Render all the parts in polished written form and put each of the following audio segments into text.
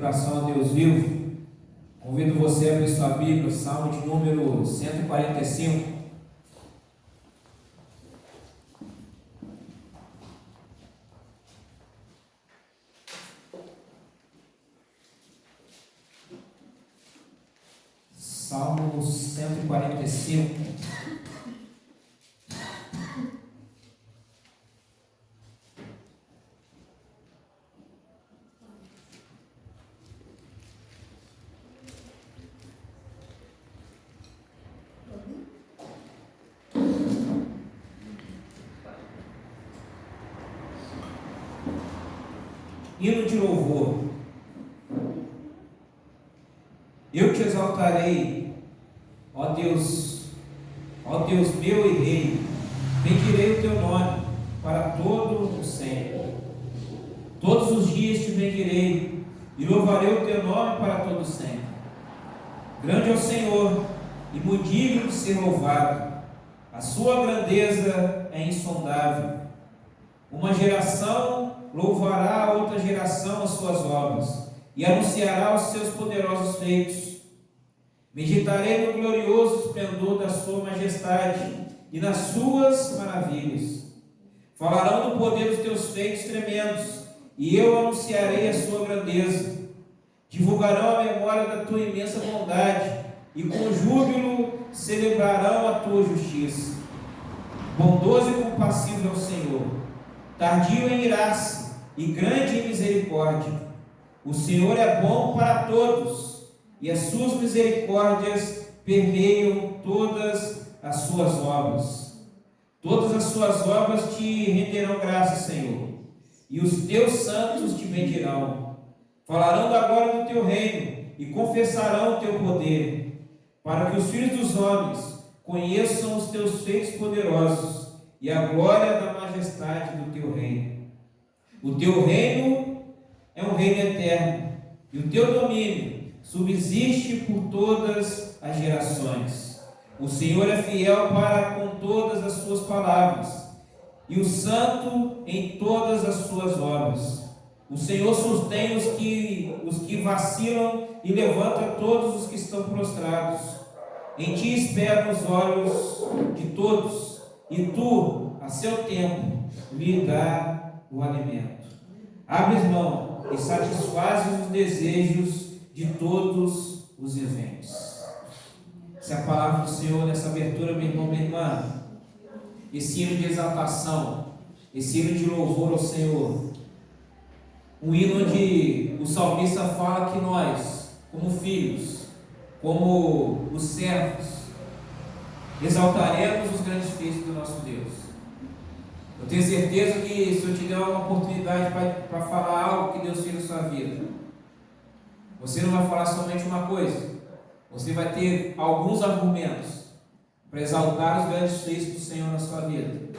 Oração a Deus vivo. Convido você a abrir sua Bíblia, Salmo de número 145. Salmo 145. Hino de louvor. Eu te exaltarei, ó Deus meu e Rei, bendirei o teu nome para todo o sempre. Todos os dias te bendirei e louvarei o teu nome para todo o sempre. Grande é o Senhor e muito digno de ser louvado, a sua grandeza é insondável. Uma geração louvará a outra geração as suas obras e anunciará os seus poderosos feitos. Meditarei no glorioso esplendor da sua majestade e nas suas maravilhas. Falarão do poder dos teus feitos tremendos, e eu anunciarei a sua grandeza. Divulgarão a memória da tua imensa bondade, e com júbilo celebrarão a tua justiça. Bondoso e compassivo é o Senhor, tardio em irar-se e grande em misericórdia. O Senhor é bom para todos, e as suas misericórdias permeiam todas as suas obras. Todas as suas obras te renderão graças, Senhor, e os teus santos te bendirão. Falarão agora do teu reino e confessarão o teu poder, para que os filhos dos homens conheçam os teus feitos poderosos e a glória da majestade do teu reino. O teu reino é um reino eterno, e o teu domínio subsiste por todas as gerações. O Senhor é fiel para com todas as suas palavras, e o santo em todas as suas obras. O Senhor sustém os que vacilam e levanta todos os que estão prostrados. Em ti esperam os olhos de todos, e tu, a seu tempo, lhe dá o alimento. Abres mão e satisfazes os desejos de todos os viventes. Essa é a palavra do Senhor nessa abertura, meu irmão, minha irmã. Esse hino de exaltação, esse hino de louvor ao Senhor. Um hino onde o salmista fala que nós, como filhos, como os servos, exaltaremos os grandes feitos do nosso Deus. Eu tenho certeza que se eu te der uma oportunidade para falar algo que Deus fez na sua vida, você não vai falar somente uma coisa, você vai ter alguns argumentos para exaltar os grandes feitos do Senhor na sua vida.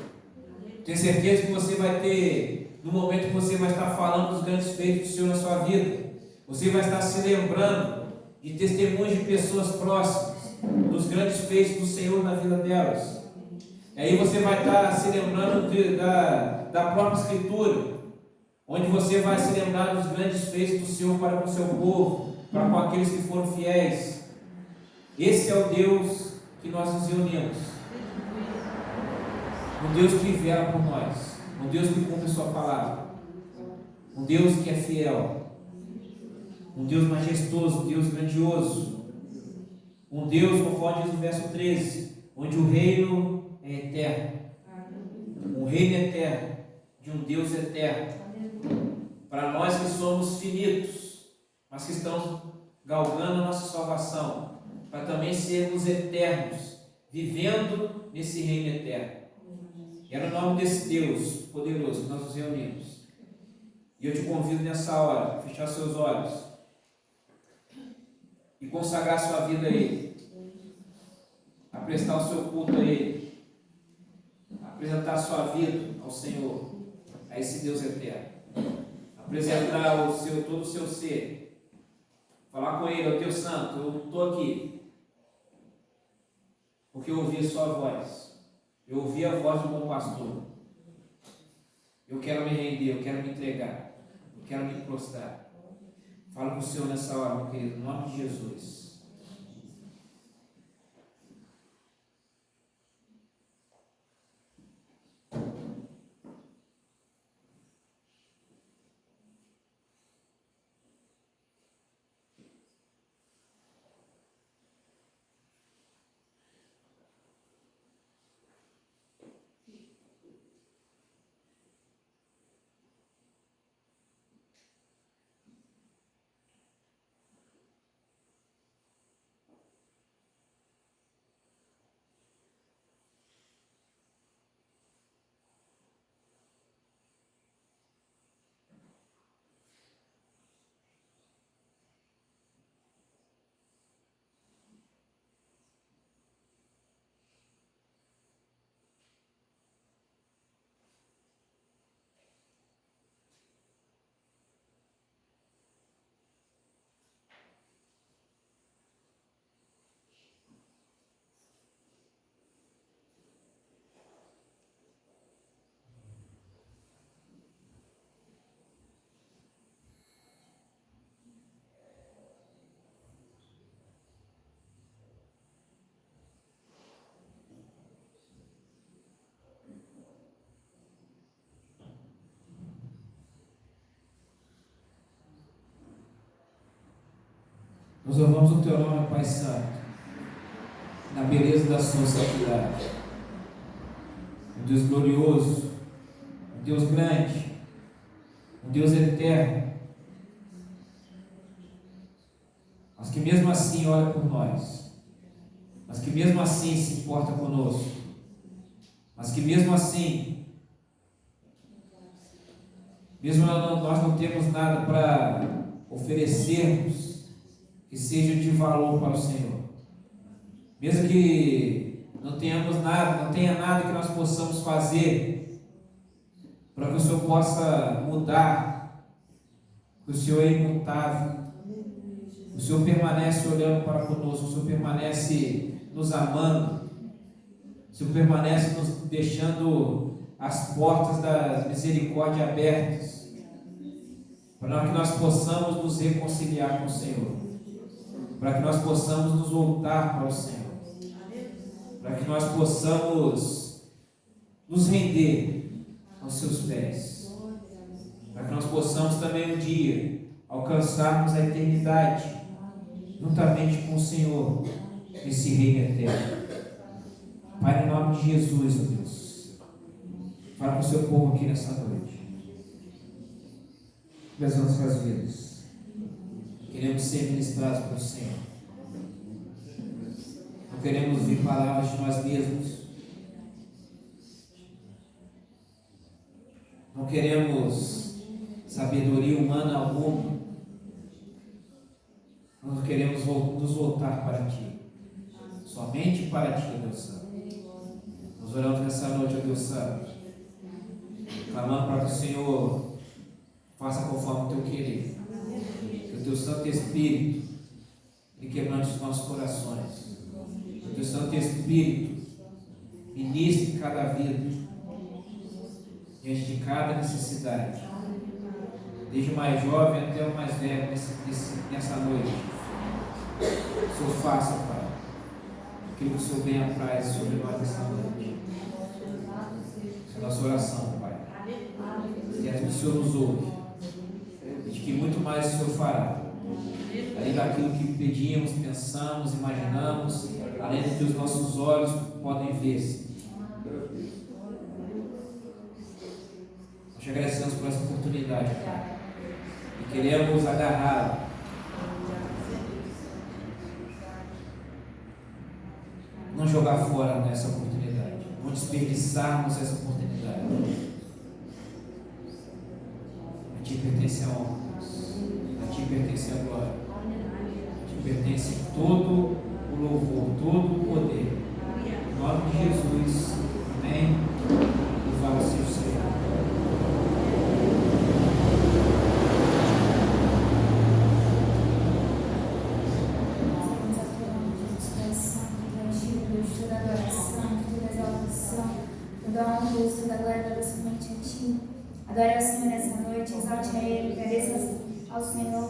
Tenho certeza que você vai ter, no momento que você vai estar falando dos grandes feitos do Senhor na sua vida, você vai estar se lembrando de testemunhos de pessoas próximas, dos grandes feitos do Senhor na vida delas. E aí você vai estar se lembrando da própria Escritura, onde você vai se lembrar dos grandes feitos do Senhor para com o seu povo, para com aqueles que foram fiéis. Esse é o Deus que nós nos reunimos. Um Deus que vela por nós, um Deus que cumpre sua palavra, um Deus que é fiel, um Deus majestoso, um Deus grandioso, um Deus, conforme diz o verso 13, onde o reino é eterno, um reino eterno, de um Deus eterno, para nós que somos finitos, mas que estamos galgando a nossa salvação, para também sermos eternos, vivendo nesse reino eterno. E é no nome desse Deus poderoso que nós nos reunimos. E eu te convido nessa hora a fechar seus olhos e consagrar sua vida a Ele, a prestar o seu culto a Ele, a apresentar a sua vida ao Senhor, a esse Deus eterno, apresentar todo o seu ser, falar com Ele: ó Deus Santo, eu estou aqui porque eu ouvi a sua voz, eu ouvi a voz do bom pastor, eu quero me render, eu quero me entregar, eu quero me prostrar. Fala com o Senhor nessa hora, meu querido, em nome de Jesus. Nós louvamos o Teu nome, Pai Santo, na beleza da Sua santidade. Um Deus glorioso, um Deus grande, um Deus eterno, mas que mesmo assim olha por nós, mas que mesmo assim se importa conosco, mas que mesmo assim, mesmo nós não temos nada para oferecermos que seja de valor para o Senhor, mesmo que não tenhamos nada, não tenha nada que nós possamos fazer para que o Senhor possa mudar, que o Senhor é imutável, o Senhor permanece olhando para conosco, o Senhor permanece nos amando, o Senhor permanece nos deixando as portas da misericórdia abertas, para que nós possamos nos reconciliar com o Senhor, para que nós possamos nos voltar para o Senhor, para que nós possamos nos render aos seus pés, para que nós possamos também um dia alcançarmos a eternidade juntamente com o Senhor nesse reino eterno. Pai, em nome de Jesus, ó Deus, fala com o seu povo aqui nessa noite, das nossas vidas. Queremos ser ministrados pelo Senhor. Não queremos ouvir palavras de nós mesmos. Não queremos sabedoria humana alguma. Nós queremos nos voltar para Ti. Somente para Ti, ó Deus Santo. Nós oramos nessa noite, ó Deus Santo, clamando para que o Senhor faça conforme o Teu querer. Que o Teu Santo Espírito lhe quebrante os nossos corações. Que o Teu Santo Espírito ministre cada vida, diante de cada necessidade, desde o mais jovem até o mais velho nessa noite. O Senhor faça, Pai, aquilo que o Senhor bem apraz sobre nós nessa noite. Essa é a nossa oração, Pai. Quer que o Senhor nos ouve, de que muito mais o Senhor fará, além daquilo que pedimos, pensamos, imaginamos, além do que os nossos olhos podem ver. Nós te agradecemos por essa oportunidade, Pai, e queremos agarrá-la, não jogar fora nessa oportunidade, não desperdiçarmos essa oportunidade. A Ti pertence a honra, a Ti pertence a glória, a Ti pertence todo o louvor, todo o poder. Em nome de Jesus, amém. Louvado seja o Senhor. Toda adoração, toda exaltação, toda honra, toda glória dada somente a Ti. Adore ao Senhor nessa noite, exalte a Ele, agradeça ao Senhor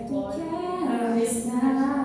Glória a Deus.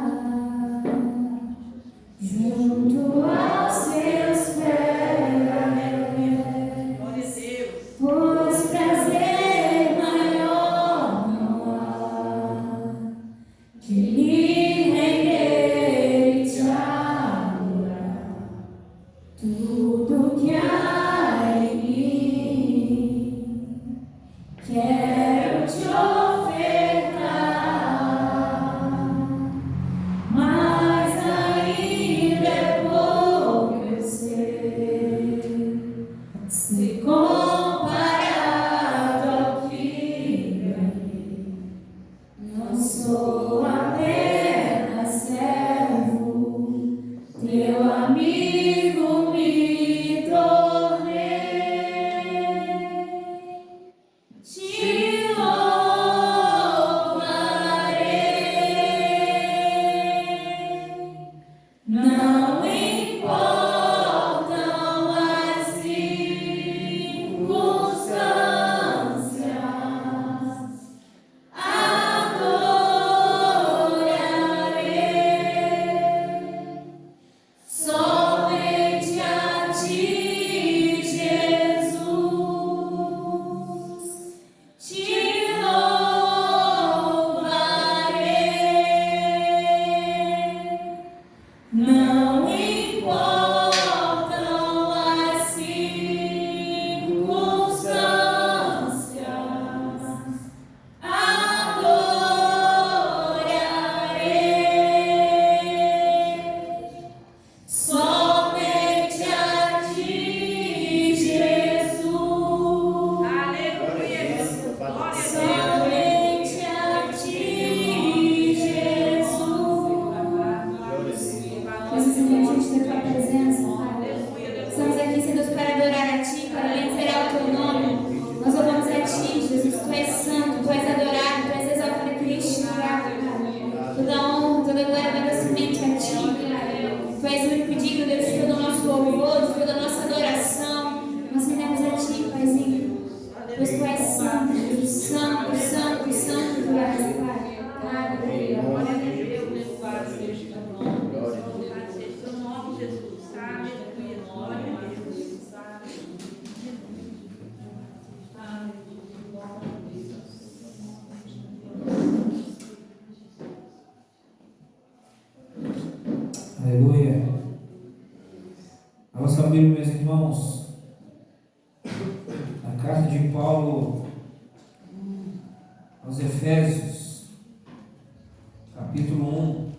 Aleluia. Vamos abrir, meus irmãos, a carta de Paulo aos Efésios, capítulo 1.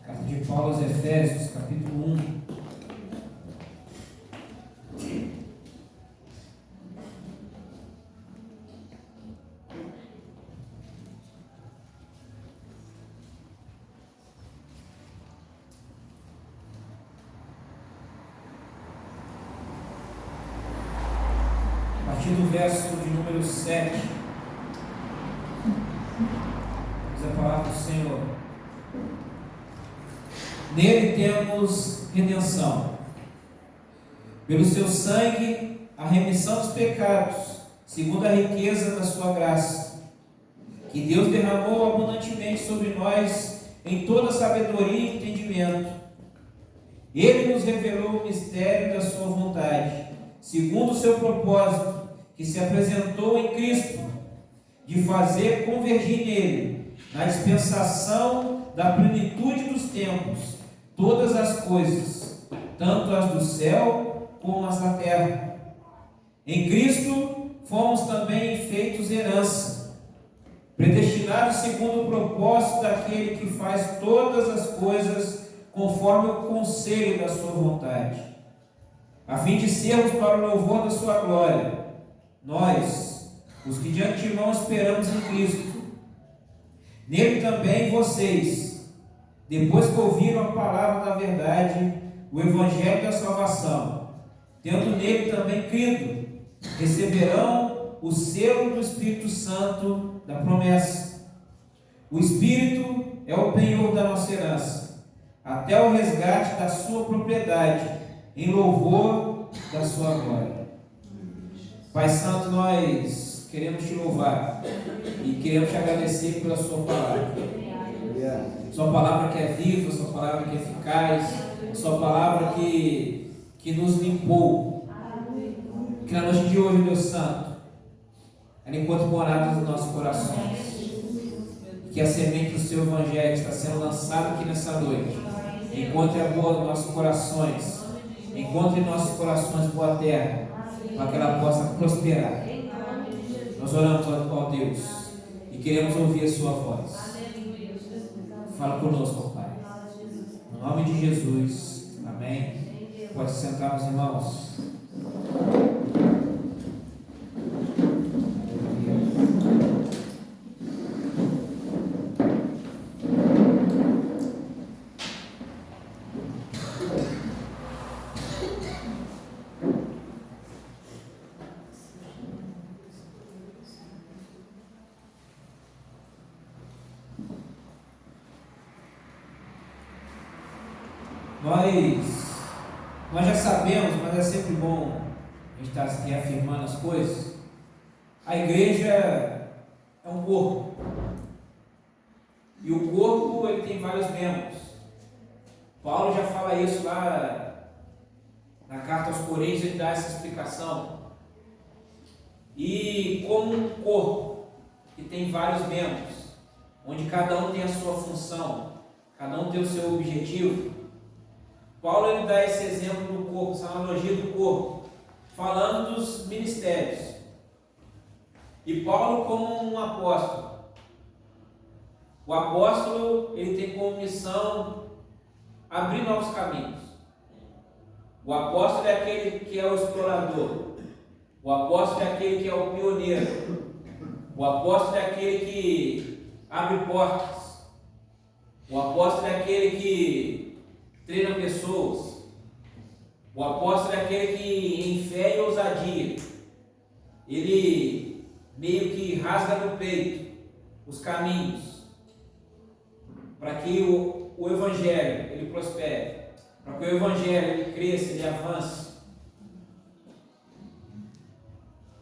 Carta de Paulo aos Efésios, capítulo 1. A partir do verso de número 7, diz a palavra do Senhor: Nele temos redenção, pelo seu sangue, a remissão dos pecados, segundo a riqueza da sua graça, que Deus derramou abundantemente sobre nós em toda sabedoria e entendimento. Ele nos revelou o mistério da sua vontade, segundo o seu propósito, que se apresentou em Cristo, de fazer convergir nele, na dispensação da plenitude dos tempos, todas as coisas, tanto as do céu como as da terra. Em Cristo fomos também feitos herança, predestinados segundo o propósito daquele que faz todas as coisas conforme o conselho da sua vontade, a fim de sermos para o louvor da sua glória, nós, os que de antemão esperamos em Cristo. Nele também vocês, depois que ouviram a palavra da verdade, o evangelho da salvação, tendo nele também crido, receberão o selo do Espírito Santo da promessa. O Espírito é o penhor da nossa herança, até o resgate da sua propriedade, em louvor da sua glória. Pai Santo, nós queremos te louvar e queremos te agradecer pela sua palavra. Sua palavra que é viva, sua palavra que é eficaz, sua palavra que nos limpou. Que na noite de hoje, Deus Santo, ela encontre morada nos nossos corações. Que a semente do seu evangelho está sendo lançada aqui nessa noite. Encontre a boa nos nossos corações. Encontre em nossos corações boa terra, para que ela possa prosperar. Nós oramos, ó Deus, e queremos ouvir a sua voz. Fala conosco, Pai. No nome de Jesus. Amém. Pode se sentar, meus irmãos. Nós já sabemos, mas é sempre bom a gente estar reafirmando as coisas. A igreja é um corpo. E o corpo, ele tem vários membros. Paulo já fala isso lá na carta aos Coríntios, ele dá essa explicação. E como um corpo que tem vários membros, onde cada um tem a sua função, cada um tem o seu objetivo, Paulo ele dá esse exemplo do corpo, essa analogia do corpo, falando dos ministérios. E Paulo como um apóstolo. O apóstolo ele tem como missão abrir novos caminhos. O apóstolo é aquele que é o explorador. O apóstolo é aquele que é o pioneiro. O apóstolo é aquele que abre portas. O apóstolo é aquele que treina pessoas. O apóstolo é aquele que, em fé e ousadia, ele meio que rasga no peito os caminhos para que o evangelho ele prospere, para que o evangelho ele cresça, ele avance.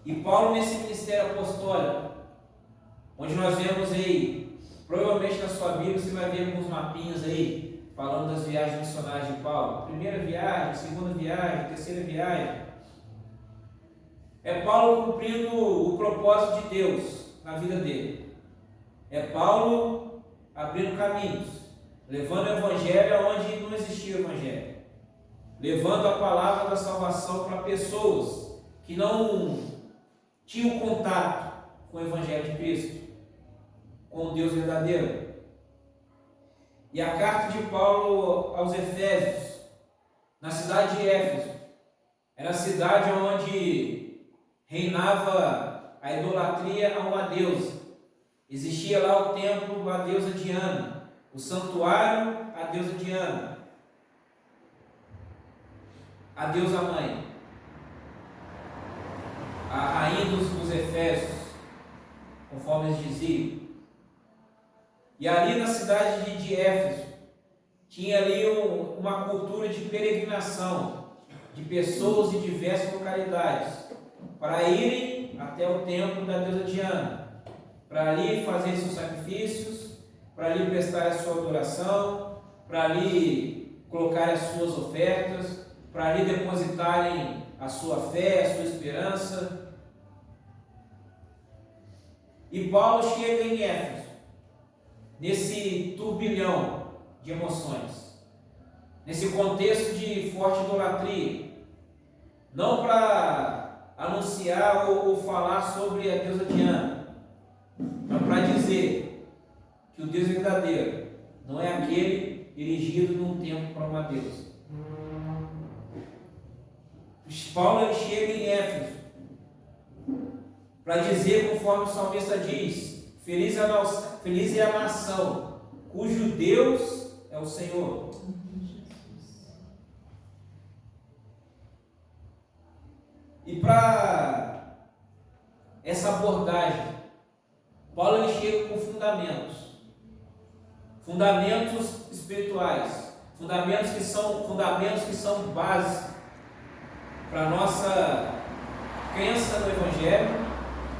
E Paulo, nesse ministério apostólico, onde nós vemos aí, provavelmente na sua Bíblia você vai ver alguns mapinhas aí, falando das viagens missionárias de Paulo. Primeira viagem, segunda viagem, terceira viagem. É Paulo cumprindo o propósito de Deus na vida dele. É Paulo abrindo caminhos, levando o evangelho onde não existia o evangelho, levando a palavra da salvação para pessoas que não tinham contato com o evangelho de Cristo, com o Deus verdadeiro. E a carta de Paulo aos Efésios, na cidade de Éfeso, era a cidade onde reinava a idolatria a uma deusa. Existia lá o templo à deusa Diana, o santuário à deusa Diana, a deusa mãe, a rainha dos Efésios, conforme eles diziam. E ali na cidade de Éfeso, tinha ali uma cultura de peregrinação de pessoas de diversas localidades para irem até o templo da deusa Diana, para ali fazer seus sacrifícios, para ali prestar a sua adoração, para ali colocar as suas ofertas, para ali depositarem a sua fé, a sua esperança. E Paulo chega em Éfeso, nesse turbilhão de emoções, nesse contexto de forte idolatria, não para anunciar ou falar sobre a deusa Diana, mas para dizer que o Deus verdadeiro não é aquele erigido num templo para uma deusa. Paulo chega em Éfeso para dizer, conforme o salmista diz: feliz é a nação cujo Deus é o Senhor. E para essa abordagem, Paulo ele chega com fundamentos espirituais, fundamentos que são base para a nossa crença no Evangelho,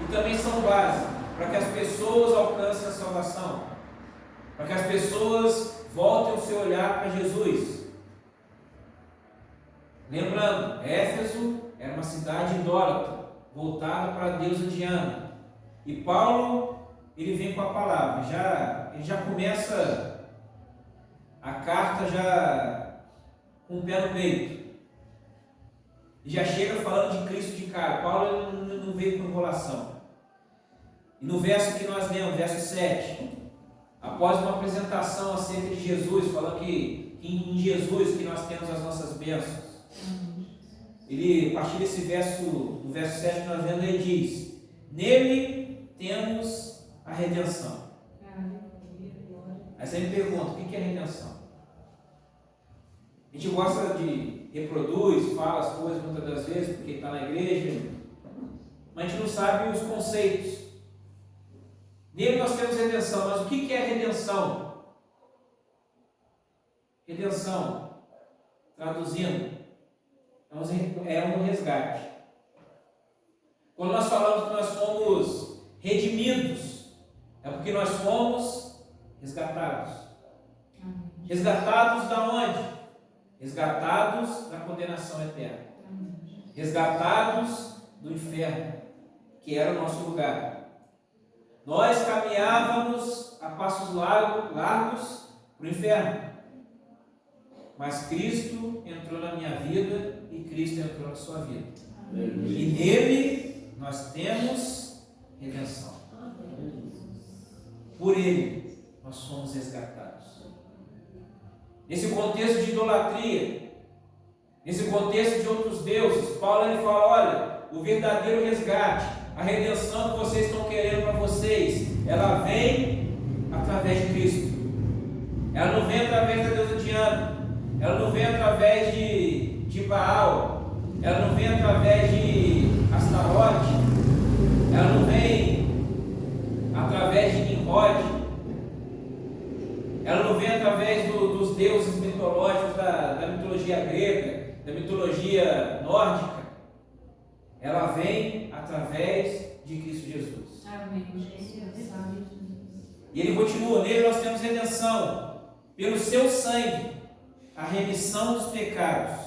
e também são base para que as pessoas alcancem a salvação, para que as pessoas voltem o seu olhar para Jesus. Lembrando, Éfeso era uma cidade idólatra, voltada para a deusa Diana. E Paulo, ele vem com a palavra, ele já começa a carta já com o pé no peito. E já chega falando de Cristo de cara. Paulo não veio com enrolação. E no verso que nós lemos, verso 7, após uma apresentação acerca de Jesus, falando que em Jesus que nós temos as nossas bênçãos, ele, a partir desse verso, do verso 7 que nós lemos, ele diz: nele temos a redenção. Aí você me pergunta, o que é redenção? A gente gosta de reproduz, fala as coisas muitas das vezes, porque está na igreja, mas a gente não sabe os conceitos. Nele nós temos redenção, mas o que é redenção? Redenção, traduzindo, é um resgate. Quando nós falamos que nós fomos redimidos, é porque nós fomos resgatados. Resgatados da onde? Resgatados da condenação eterna, resgatados do inferno, que era o nosso lugar. Nós caminhávamos a passos largos para o inferno, mas Cristo entrou na minha vida e Cristo entrou na sua vida. E nele nós temos redenção. Por ele nós somos resgatados. Nesse contexto de idolatria, nesse contexto de outros deuses, Paulo ele fala: olha, o verdadeiro resgate, a redenção que vocês estão querendo para vocês, ela vem através de Cristo. Ela não vem através da deusa Diana, ela não vem através de Baal, ela não vem através de Astarote, ela não vem através de Nimrod, ela não vem através dos deuses mitológicos da mitologia grega, da mitologia nórdica. Ela vem através de Cristo Jesus. Amém. E ele continua: nele nós temos redenção, pelo seu sangue, a remissão dos pecados,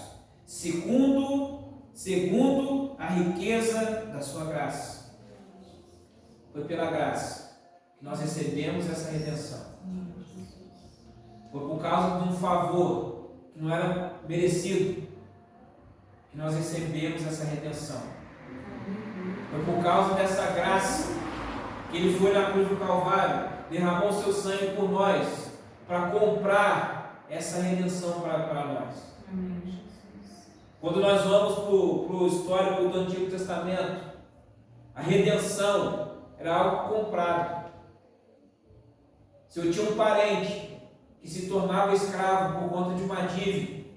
segundo segundo a riqueza da sua graça. Foi pela graça que nós recebemos essa redenção. Foi por causa de um favor que não era merecido que nós recebemos essa redenção. Foi por causa dessa graça que Ele foi na cruz do Calvário, derramou seu sangue por nós, para comprar essa redenção para nós. Quando nós vamos para o histórico do Antigo Testamento, a redenção era algo comprado. Se eu tinha um parente que se tornava escravo por conta de uma dívida,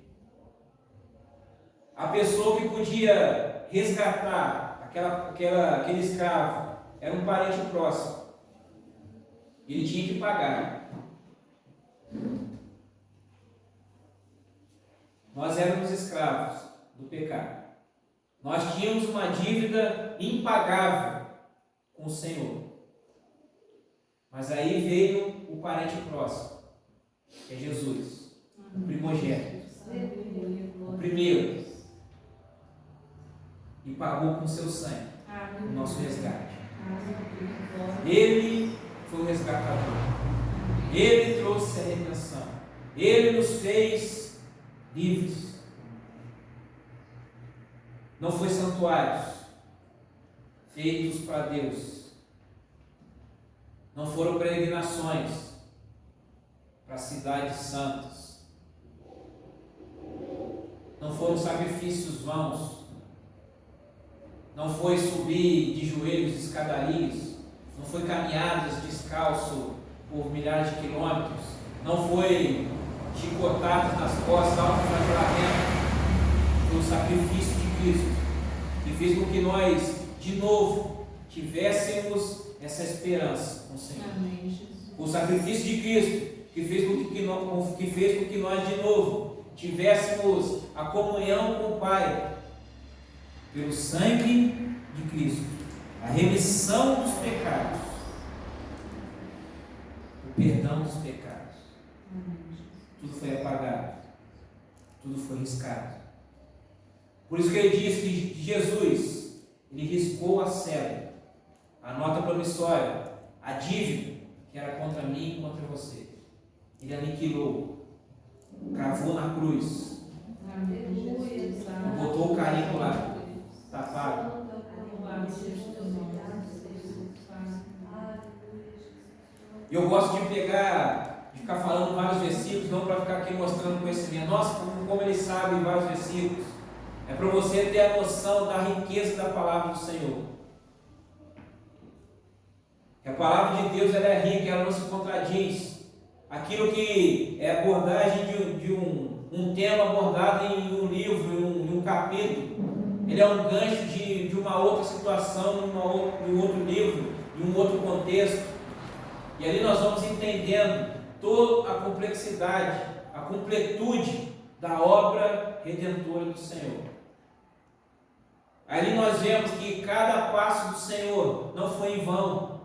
a pessoa que podia resgatar aquele escravo era um parente próximo. Ele tinha que pagar. Nós éramos escravos do pecado. Nós tínhamos uma dívida impagável com o Senhor. Mas aí veio o parente próximo, que é Jesus, o primogênito, o primeiro, e pagou com seu sangue o nosso resgate. Ele foi o resgatador. Ele trouxe a redenção. Ele nos fez livres. Não foi santuários feitos para Deus. Não foram peregrinações para cidades santas. Não foram sacrifícios vãos. Não foi subir de joelhos escadarias. Não foi caminhadas descalço por milhares de quilômetros. Não foi chicotadas nas costas, autoflagelamento. Foi o sacrifício de Cristo que fez com que nós, de novo, tivéssemos essa esperança com o Senhor. O sacrifício de Cristo que fez com que nós, de novo, tivéssemos a comunhão com o Pai. Pelo sangue de Cristo, a remissão dos pecados, o perdão dos pecados. Tudo foi apagado, tudo foi riscado. Por isso que ele diz que Jesus, ele riscou a cédula, a nota promissória, a dívida que era contra mim e contra você. Ele aniquilou, cravou na cruz, botou o carimbo lá. Está pago. Eu gosto de ficar falando vários versículos, não para ficar aqui mostrando conhecimento. Nossa, como ele sabe vários versículos. É para você ter a noção da riqueza da palavra do Senhor. Que a palavra de Deus ela é rica, ela não se contradiz. Aquilo que é abordagem de um tema abordado em um livro, em um capítulo, ele é um gancho de uma outra situação, de um outro livro, de um outro contexto. E ali nós vamos entendendo toda a complexidade, a completude da obra redentora do Senhor. Ali nós vemos que cada passo do Senhor não foi em vão.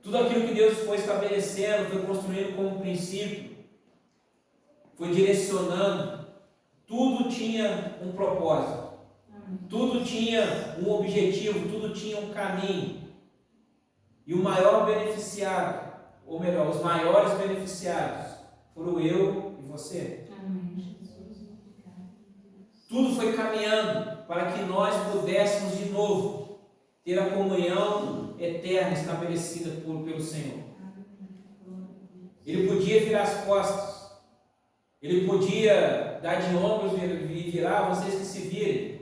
Tudo aquilo que Deus foi estabelecendo, foi construindo como princípio, foi direcionando, tudo tinha um propósito. Tudo tinha um objetivo, tudo tinha um caminho. E o maior beneficiado, ou melhor, os maiores beneficiados, foram eu e você. Tudo foi caminhando para que nós pudéssemos de novo ter a comunhão eterna estabelecida pelo Senhor. Ele podia virar as costas, ele podia dar de ombros e virar, vocês que se virem.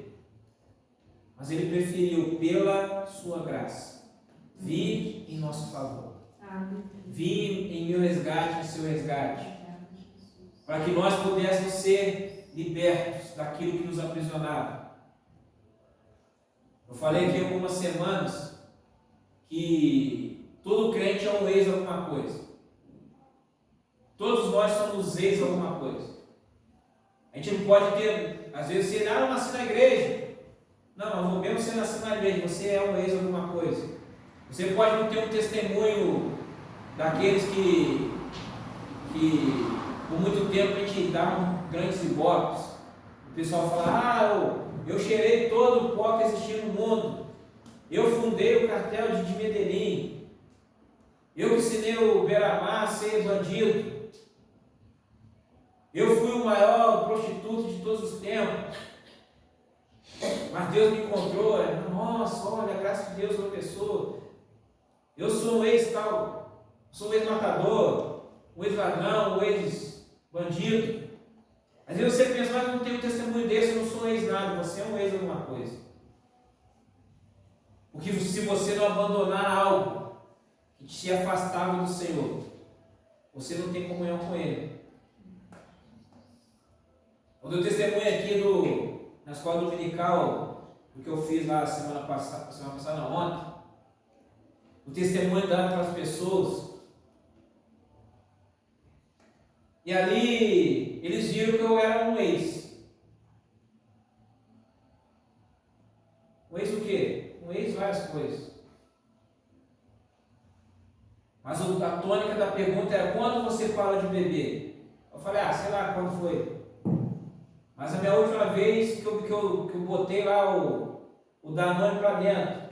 Mas ele preferiu, pela sua graça, vir em nosso favor. Vir em meu resgate, em seu resgate. Para que nós pudéssemos ser libertos daquilo que nos aprisionava. Eu falei aqui há algumas semanas que todo crente é um ex alguma coisa. Todos nós somos ex alguma coisa. A gente não pode ter, às vezes, você eu nasci na igreja. Não, mesmo você nasceu na igreja, você é um ex alguma coisa. Você pode não ter um testemunho daqueles que por muito tempo a gente dá grandes ibopes. O pessoal fala, Eu cheirei todo o pó que existia no mundo. Eu fundei o cartel de Medellín. Eu ensinei o Beira-Mar a ser bandido. Eu fui o maior prostituto de todos os tempos. Mas Deus me encontrou. Nossa, olha, graças a Deus, uma pessoa. Eu sou um ex-tal, sou um ex-matador, um ex-ladrão, um ex-bandido. Às vezes você pensa, mas eu não tenho um testemunho desse, eu não sou ex-nada. Você é um ex-alguma coisa. Porque se você não abandonar algo que te afastava do Senhor, você não tem comunhão com Ele. Quando eu testemunho aqui na escola dominical, do que eu fiz lá semana passada, ontem, o testemunho dado para as pessoas, e ali eles viram que eu era um ex. Um ex o quê? Um ex várias coisas. Mas a tônica da pergunta era: quando você para de beber? Eu falei: sei lá quando foi. Mas a minha última vez que eu botei lá o Danone para dentro,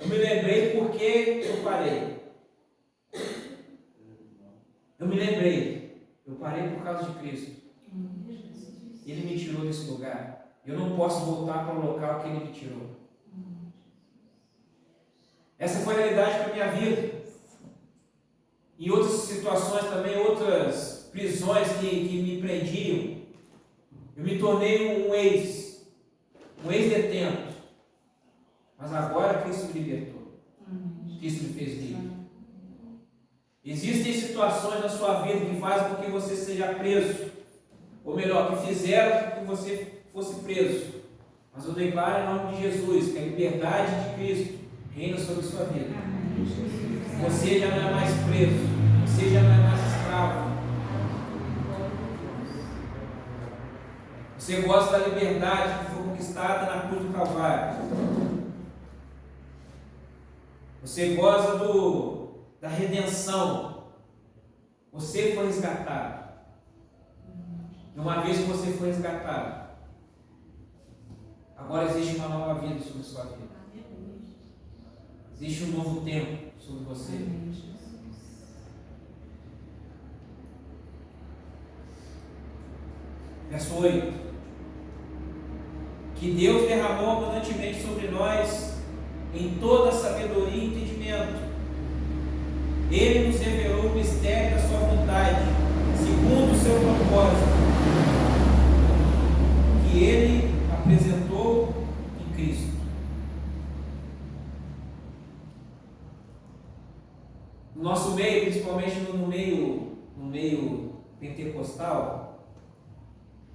eu me lembrei porque eu parei. Eu me lembrei. Eu parei por causa de Cristo. Ele me tirou desse lugar. Eu não posso voltar para o local que Ele me tirou. Essa foi a realidade para a minha vida. Em outras situações também, outras prisões que me prendiam, eu me tornei um ex-detento. Mas agora Cristo me libertou. Cristo me fez livre. Existem situações na sua vida que fazem com que você seja preso. Ou melhor, que fizeram com que você fosse preso. Mas eu declaro em nome de Jesus que a liberdade de Cristo reina sobre a sua vida. Você já não é mais preso. Você já não é mais escravo. Você gosta da liberdade que foi conquistada na cruz do Calvário. Você goza da redenção. Você foi resgatado. E uma vez que você foi resgatado, agora existe uma nova vida sobre a sua vida. Existe um novo tempo sobre você. Verso 8. Que Deus derramou abundantemente sobre nós em toda sabedoria e entendimento. Ele nos revelou o mistério da sua vontade, segundo o seu propósito, que Ele apresentou em Cristo. No nosso meio, principalmente no meio pentecostal,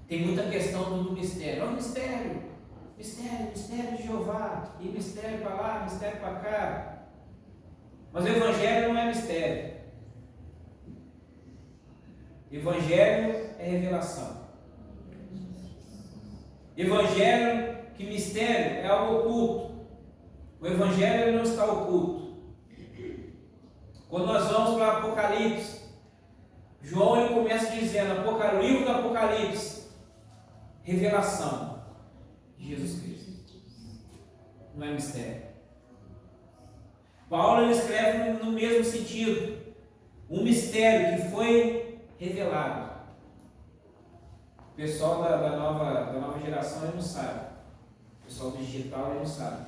tem muita questão do mistério. Olha o mistério de Jeová, e mistério para lá, mistério para cá. Mas o Evangelho não é mistério. Evangelho é revelação. Evangelho, que mistério é algo oculto. O Evangelho não está oculto. Quando nós vamos para Apocalipse, João ele começa dizendo, livro do Apocalipse, revelação de Jesus Cristo. Não é mistério. Paulo ele escreve no mesmo sentido, um mistério que foi revelado. O pessoal da nova geração ele não sabe. O pessoal do digital ele não sabe.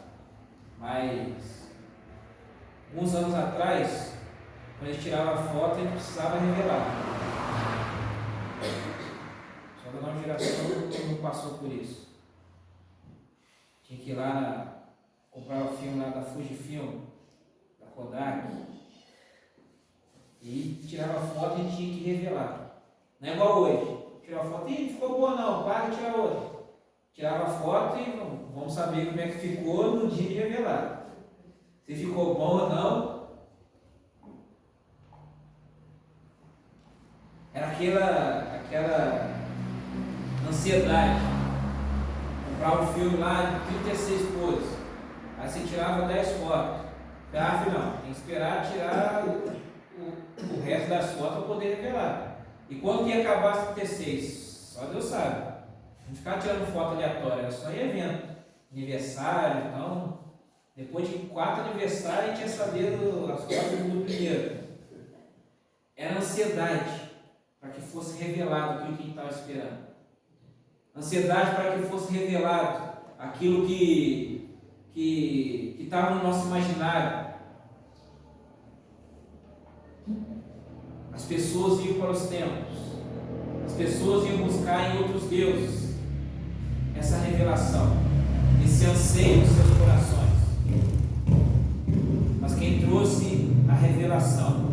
Mas alguns anos atrás, quando a gente tirava a foto, a gente precisava revelar. Só da nova geração não passou por isso. Tinha que ir lá comprar o filme lá da Fujifilm, da Kodak, e tirava a foto e tinha que revelar. Não é igual hoje. Tirava a foto e ficou boa não, para e tira outra. Tirava a foto e vamos saber como é que ficou no dia de revelar. Se ficou bom ou não. Era aquela ansiedade. Comprar um filme lá de 36 cores. Aí você tirava 10 fotos. Não, tem que esperar tirar o resto das fotos para poder revelar. E quando que ia acabar as 36? Só Deus sabe. Não ficava tirando foto aleatória, era só em evento. Aniversário, então. Depois de 4 aniversários, a gente ia saber as fotos do primeiro. Era ansiedade para que fosse revelado aquilo que a gente estava esperando. Ansiedade para que fosse revelado aquilo que estava no nosso imaginário. As pessoas iam para os templos. As pessoas iam buscar em outros deuses essa revelação, esse anseio dos seus corações. Mas quem trouxe a revelação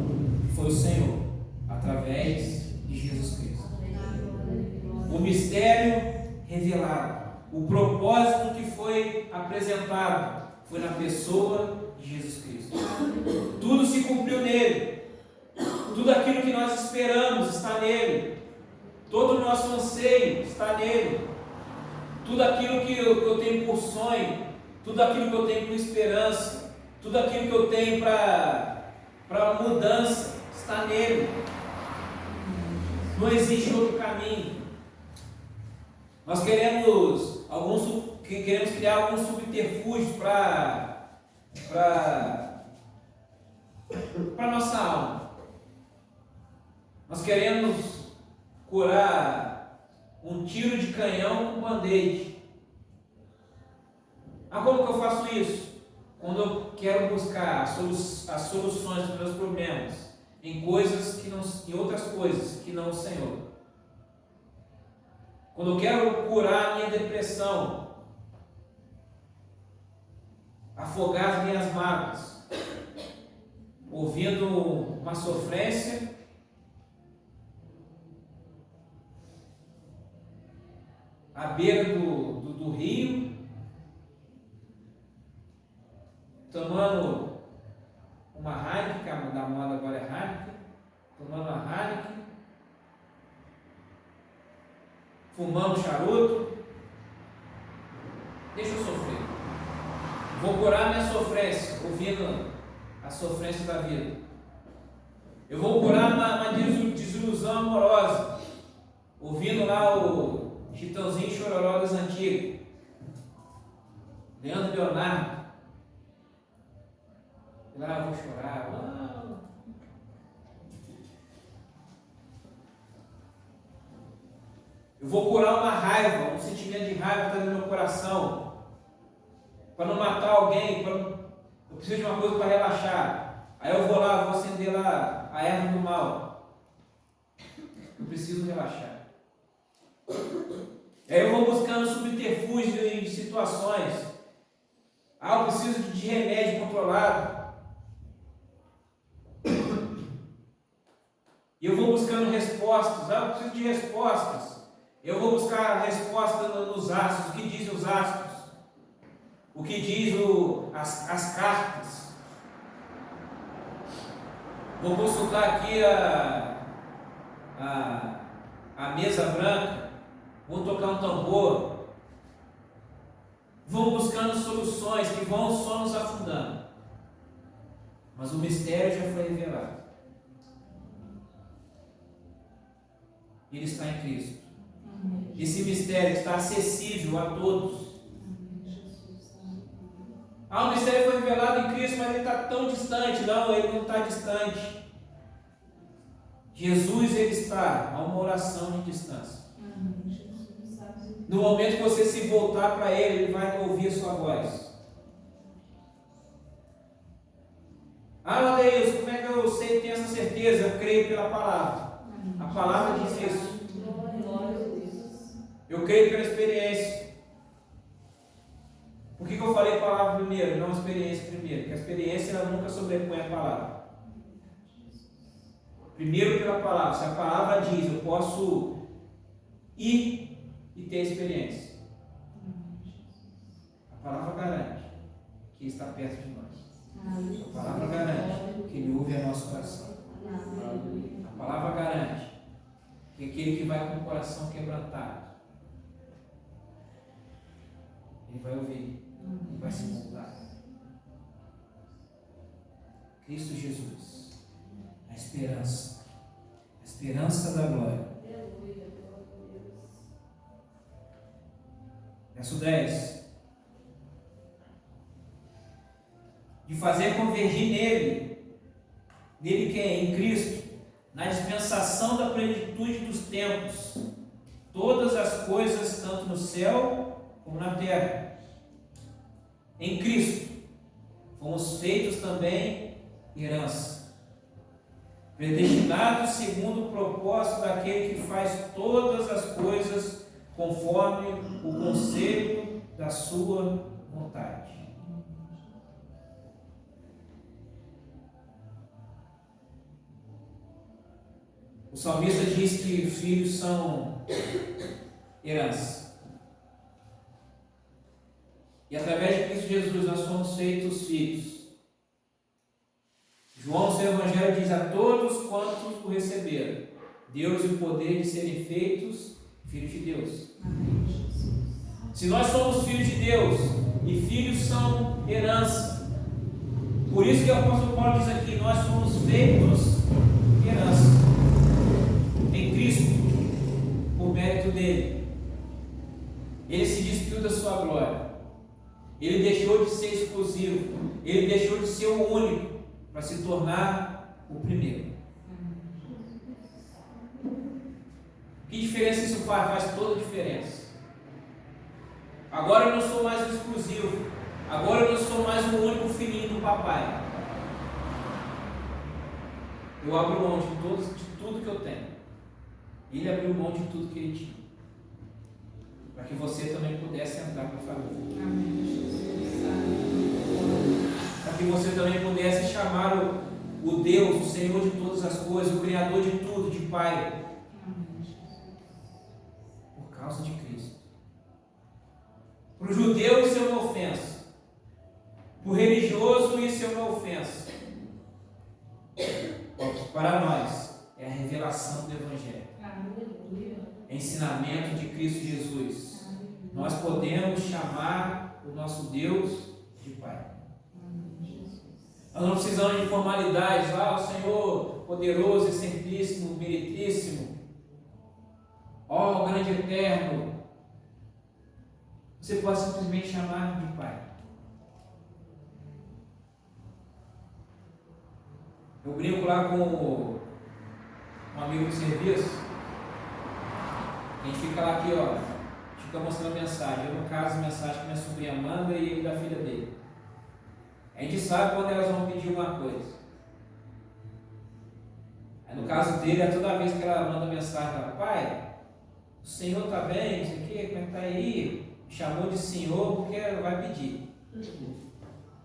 foi o Senhor, através de Jesus Cristo. O mistério revelado, o propósito que foi apresentado foi na pessoa de Jesus Cristo. Tudo se cumpriu nele. Tudo aquilo que nós esperamos está nele. Todo o nosso anseio está nele. Tudo aquilo que eu tenho por sonho, tudo aquilo que eu tenho por esperança, tudo aquilo que eu tenho para mudança está nele. Não existe outro caminho. Nós queremos criar alguns subterfúgios para a nossa alma. Nós queremos curar um tiro de canhão com band-aid. Como que eu faço isso? Quando eu quero buscar as soluções dos meus problemas em outras coisas que não o Senhor. Quando eu quero curar a minha depressão, afogar as minhas mágoas, ouvindo uma sofrência, à beira do rio, tomando uma Heineken, que a da moda agora é Heineken, tomando uma Heineken, fumando charuto. Deixa eu sofrer. Vou curar minha sofrência, ouvindo a sofrência da vida. Eu vou curar uma desilusão amorosa, ouvindo lá o Chitãozinho Chororó das antigas, Leandro Leonardo. Lá eu vou chorar. Eu vou curar uma raiva, um sentimento de raiva que está no meu coração, para não matar alguém. Eu preciso de uma coisa para relaxar. Aí eu vou acender lá a erva do mal. Eu preciso relaxar. Aí eu vou buscando subterfúgio em situações. Eu preciso de remédio controlado. E eu vou buscando respostas. Eu preciso de respostas. Eu vou buscar a resposta nos astros. O que dizem os astros? O que diz as cartas? Vou consultar aqui a mesa branca. Vou tocar um tambor. Vou buscando soluções que vão só nos afundando. Mas o mistério já foi revelado. Ele está em Cristo. Esse mistério está acessível a todos. O mistério foi revelado em Cristo, mas ele está tão distante. Não, ele não está distante. Jesus, ele está a uma oração de distância. No momento que você se voltar para ele, ele vai ouvir a sua voz. Deus, como é que eu sei que tenho essa certeza? Eu creio pela palavra. A palavra diz isso. Eu creio pela experiência. Por que eu falei palavra primeiro, não experiência primeiro? Porque a experiência ela nunca sobrepõe a palavra. Primeiro pela palavra. Se a palavra diz, eu posso ir e ter experiência. A palavra garante que está perto de nós. A palavra garante que ele ouve a nosso coração. A palavra garante que aquele que vai com o coração quebrantado, ele vai ouvir, ele vai se voltar. Cristo Jesus, a esperança da glória. Verso 10. De fazer convergir nele que é em Cristo, na dispensação da plenitude dos tempos, todas as coisas, tanto no céu como na terra. Em Cristo, fomos feitos também herança, predestinados segundo o propósito daquele que faz todas as coisas conforme o conselho da sua vontade. O salmista diz que filhos são herança. E através de Cristo Jesus nós somos feitos filhos. João, seu Evangelho, diz a todos quantos o receberam, Deus o poder de serem feitos filhos de Deus. Amém, Jesus. Se nós somos filhos de Deus, e filhos são herança, por isso que o apóstolo Paulo diz aqui, nós somos feitos herança em Cristo, por mérito dele. Ele se despiu da sua glória, ele deixou de ser exclusivo, ele deixou de ser o único, para se tornar o primeiro. Que diferença isso faz? Faz toda a diferença. Agora eu não sou mais o exclusivo, agora eu não sou mais o único filhinho do papai. Eu abro mão de tudo que eu tenho. Ele abriu mão de tudo que ele tinha, para que você também pudesse entrar para a família. Amém, Jesus. Para que você também pudesse chamar o Deus, o Senhor de todas as coisas, o Criador de tudo, de Pai. Amém, Jesus. Por causa de Cristo. Para o judeu isso é uma ofensa. Para o religioso isso é uma ofensa. Para nós é a revelação do Evangelho. Aleluia. É ensinamento de Cristo Jesus. Nós podemos chamar o nosso Deus de Pai. Nós não precisamos de formalidades. O Senhor poderoso, excentríssimo, meritíssimo, ó grande eterno. Você pode simplesmente chamar de Pai. Eu brinco lá com um amigo de serviço. A gente fica lá aqui, ó, fica mostrando mensagem. Eu, no caso, a mensagem que minha sobrinha manda e ele da filha dele. A gente sabe quando elas vão pedir alguma coisa. Aí, no caso dele, é toda vez que ela manda mensagem, ela, pai, o senhor está bem, isso aqui, como é que está aí? Me chamou de senhor porque ela vai pedir.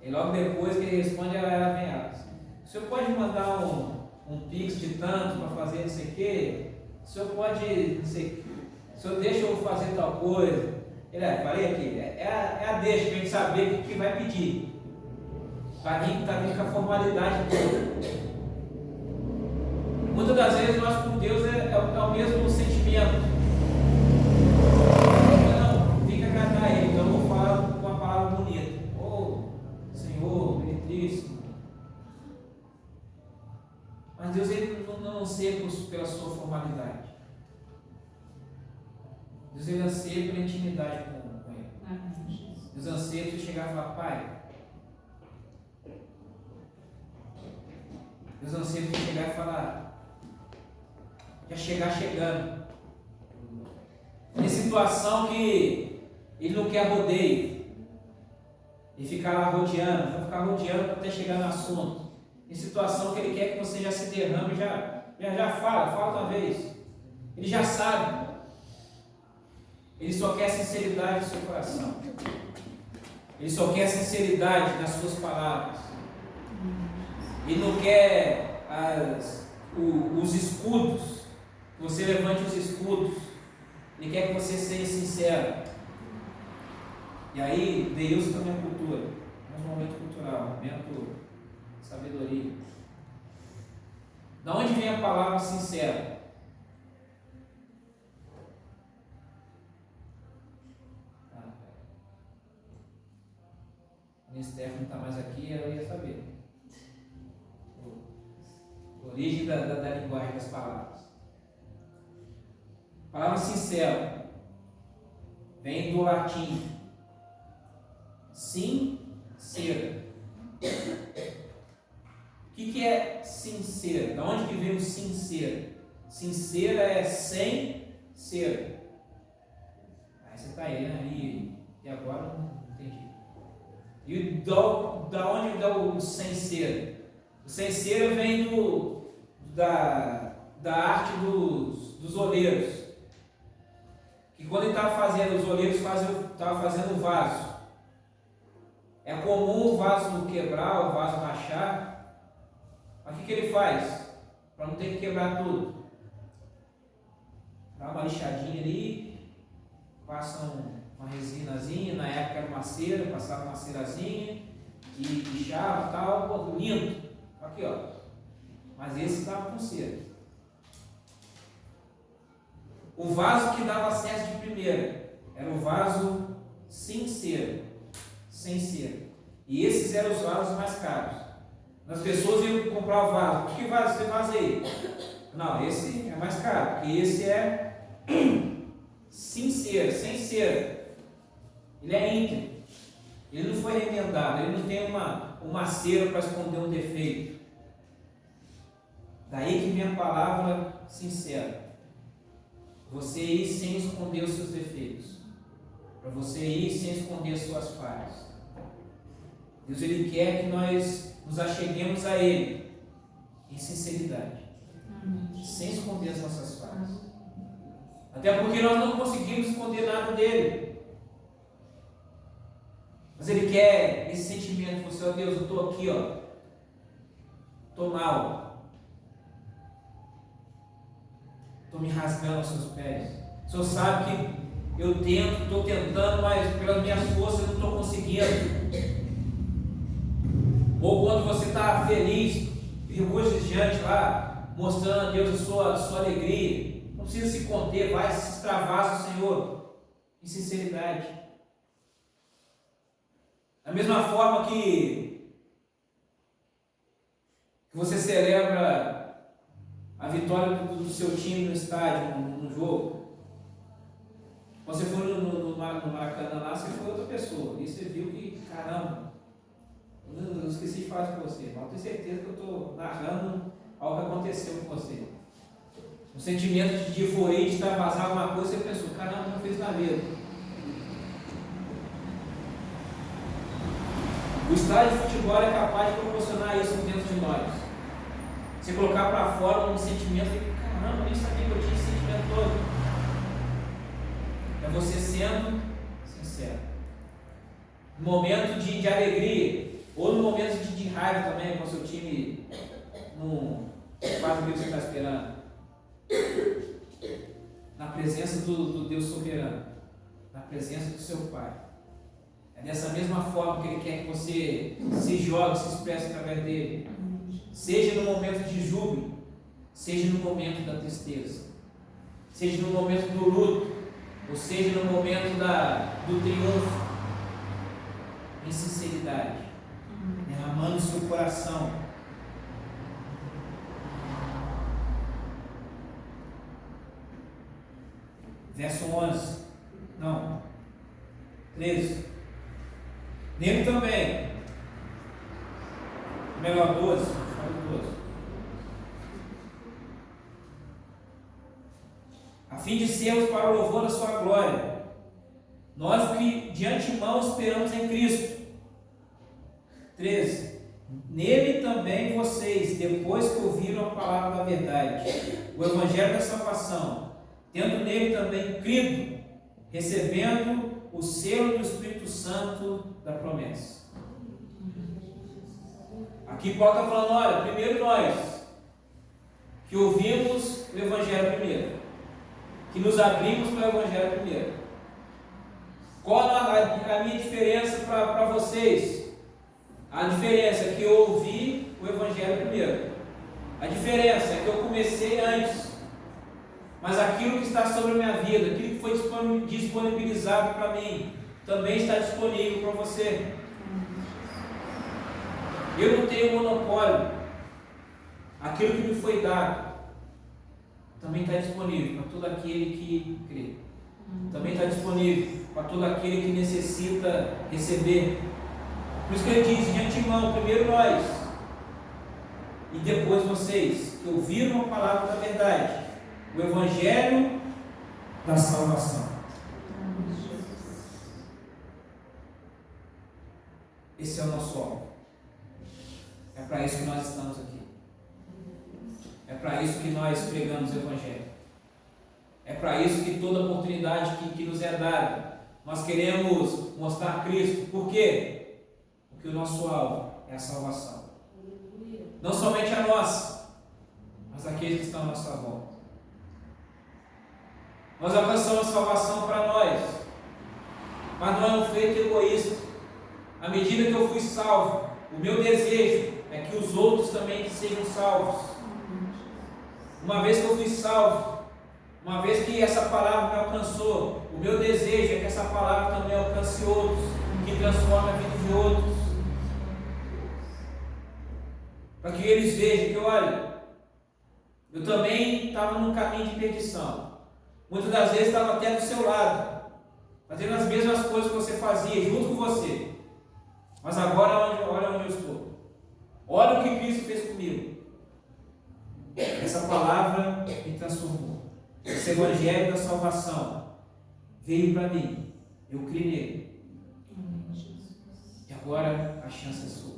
E logo depois que ele responde, ela vem ela. O senhor pode mandar um pix de tanto para fazer isso aqui? O senhor pode, não sei, o senhor deixa eu fazer tal coisa? Ele, falei aqui, é a deixa para a gente saber o que vai pedir. Para mim está vindo com a formalidade toda. Muitas das vezes nós com Deus é o mesmo sentimento. Não, fica agradar Ele, então eu vou falar com uma palavra bonita. Senhor, benedíssimo. Mas Deus ele não anseia pela sua formalidade. Deus ele anseia pela intimidade com Ele. Deus anseia você chegar e falar, pai. Deus anseia você chegar e falar, já chegar chegando. Tem situação que Ele não quer rodeio. E ficar lá rodeando, vai ficar rodeando até chegar no assunto. Em situação que Ele quer que você já se derrame, já fala uma vez. Ele já sabe. Ele só quer sinceridade no seu coração. Ele só quer sinceridade nas suas palavras. Ele não quer os escudos, que você levante os escudos. Ele quer que você seja sincero. E aí, Deus também é cultura. É um momento cultural, um momento de sabedoria. Da onde vem a palavra sincero? A Steph não está mais aqui, ela ia saber. A origem da linguagem das palavras. A palavra sincero vem do latim sincera. O que é sincera? Da onde que vem o sincera? Sincera é sem ser. Aí você está aí, né? E agora não entendi. E da onde dá o sem ser? O sem ser vem da arte dos oleiros. Que quando ele estava fazendo, os oleiros estavam fazendo o vaso. É comum o vaso quebrar, o vaso rachar. Mas o que ele faz? Para não ter que quebrar tudo. Dá uma lixadinha ali, passa uma resinazinha, na época era uma cera, passava uma cerazinha, e lixava e tal, pô, lindo. Aqui, ó. Mas esse estava com cera. O vaso que dava acesso de primeira era o vaso sem cera. E esses eram os vasos mais caros. As pessoas iam comprar o vaso. Que vaso? Você vaso aí? Não, esse é mais caro, porque esse é sem cera. Ele é íntegro. Ele não foi remendado, ele não tem uma cera para esconder um defeito. Daí que vem a palavra sincera. Você ir sem esconder os seus defeitos. Para você ir sem esconder as suas falhas. Deus, Ele quer que nós nos acheguemos a Ele em sinceridade. Sem esconder as nossas falhas. Até porque nós não conseguimos esconder nada dele. Mas Ele quer esse sentimento de você, ó Deus, eu estou aqui, ó. Estou mal. Estou me rasgando aos seus pés. O Senhor sabe que eu estou tentando, mas pelas minhas forças eu não estou conseguindo. Ou quando você está feliz, regozijante lá, mostrando a Deus a sua alegria, não precisa se conter, vai se extravasa o Senhor, em sinceridade. Da mesma forma que você celebra a vitória do seu time no estádio, no jogo. Quando você foi no Maracanã lá, você foi outra pessoa, e você viu que, caramba, eu esqueci de falar com você, mas eu tenho certeza que eu estou narrando algo que aconteceu com você. Um sentimento de euforia, de estar vazando alguma coisa, você pensou, caramba, não fez na vida. O estádio de futebol é capaz de proporcionar isso dentro de nós. Você colocar para fora um sentimento de, caramba, eu nem sabia que eu tinha esse sentimento todo. É você sendo sincero. No momento de alegria, ou no momento de raiva também, quando o seu time não faz o que você está esperando. Na presença do Deus soberano, na presença do seu Pai. É dessa mesma forma que Ele quer que você se jogue, se expresse através dele. Seja no momento de júbilo, seja no momento da tristeza, seja no momento do luto, ou seja no momento do triunfo, em sinceridade, derramando o seu coração. Verso 11, não, 13. Nele também, melhor 12, a fim de sermos para o louvor da sua glória, nós que de antemão esperamos em Cristo. 13. Nele também vocês, depois que ouviram a palavra da verdade, o evangelho da salvação, tendo nele também crido, recebendo o selo do Espírito Santo da promessa. Aqui Paulo está falando, olha, primeiro nós, que ouvimos o evangelho primeiro, que nos abrimos para o evangelho primeiro. Qual a minha diferença para vocês? A diferença é que eu ouvi o evangelho primeiro. A diferença é que eu comecei antes. Mas aquilo que está sobre a minha vida, aquilo que foi disponibilizado para mim, também está disponível para você. Eu não tenho monopólio. Aquilo que me foi dado também está disponível para todo aquele que crê. Também está disponível para todo aquele que necessita receber. Por isso que ele diz de antemão, primeiro nós, e depois vocês, que ouviram a palavra da verdade, o Evangelho da salvação. Esse é o nosso alvo. É para isso que nós estamos aqui. É para isso que nós pregamos o Evangelho. É para isso que toda oportunidade que nos é dada, nós queremos mostrar Cristo. Por quê? Porque o nosso alvo é a salvação. Não somente a nossa, mas aqueles que estão à nossa volta. Nós alcançamos salvação para nós, mas não é um feito egoísta. À medida que eu fui salvo, o meu desejo é que os outros também sejam salvos. Uma vez que eu fui salvo, uma vez que essa palavra me alcançou, o meu desejo é que essa palavra também alcance outros, que transforme a vida de outros. Para que eles vejam que, olha, eu também estava num caminho de perdição. Muitas das vezes estava até do seu lado, fazendo as mesmas coisas que você fazia, junto com você. Mas agora, olha onde eu estou. Olha o que Cristo fez comigo. Essa palavra me transformou. Esse Evangelho da salvação veio para mim. Eu criei nele. E agora a chance é sua.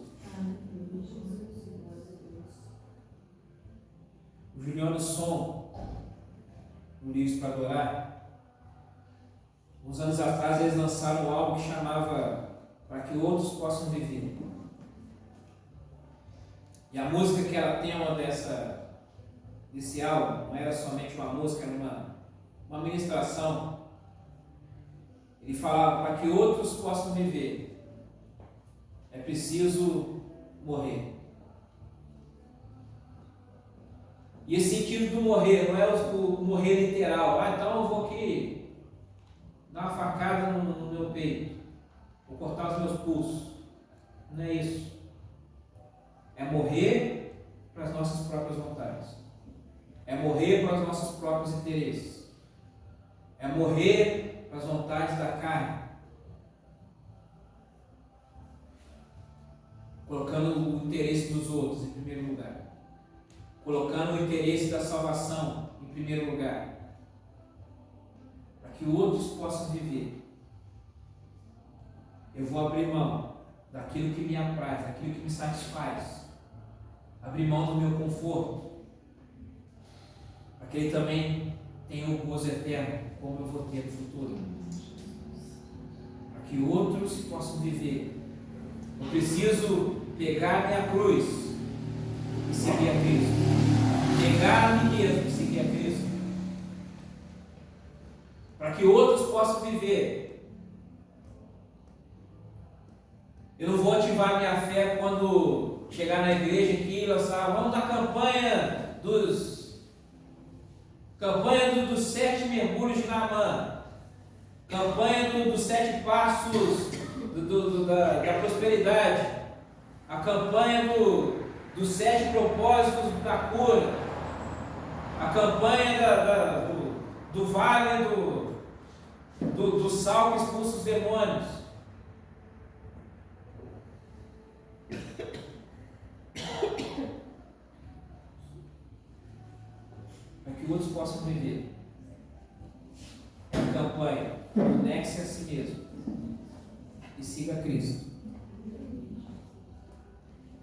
O Juliano Som, no Livros para Adorar, uns anos atrás eles lançaram um álbum que chamava Para que Outros Possam Viver. E a música que ela tem desse álbum não era somente uma música, era uma ministração. Ele falava: para que outros possam viver, é preciso morrer. E esse sentido do morrer não é o morrer literal. Então eu vou aqui dar uma facada no meu peito, vou cortar os meus pulsos. Não é isso. É morrer para as nossas próprias vontades. É morrer para os nossos próprios interesses. É morrer para as vontades da carne. Colocando o interesse dos outros em primeiro lugar. Colocando o interesse da salvação em primeiro lugar. Para que outros possam viver. Eu vou abrir mão daquilo que me apraz, daquilo que me satisfaz. Abrir mão do meu conforto. Para que ele também tenha o gozo eterno, como eu vou ter no futuro. Para que outros possam viver. Eu preciso pegar minha cruz e seguir a Cristo. Negar a mim mesmo e seguir a Cristo. Para que outros possam viver. Eu não vou ativar minha fé quando chegar na igreja aqui e lançar, vamos na campanha dos 7 mergulhos de Naamã, campanha dos 7 passos da prosperidade, a campanha dos 7 propósitos da cura, a campanha do vale do sal que expulsa os demônios. Para que outros possam viver. É a campanha, conecte-se a si mesmo e siga Cristo.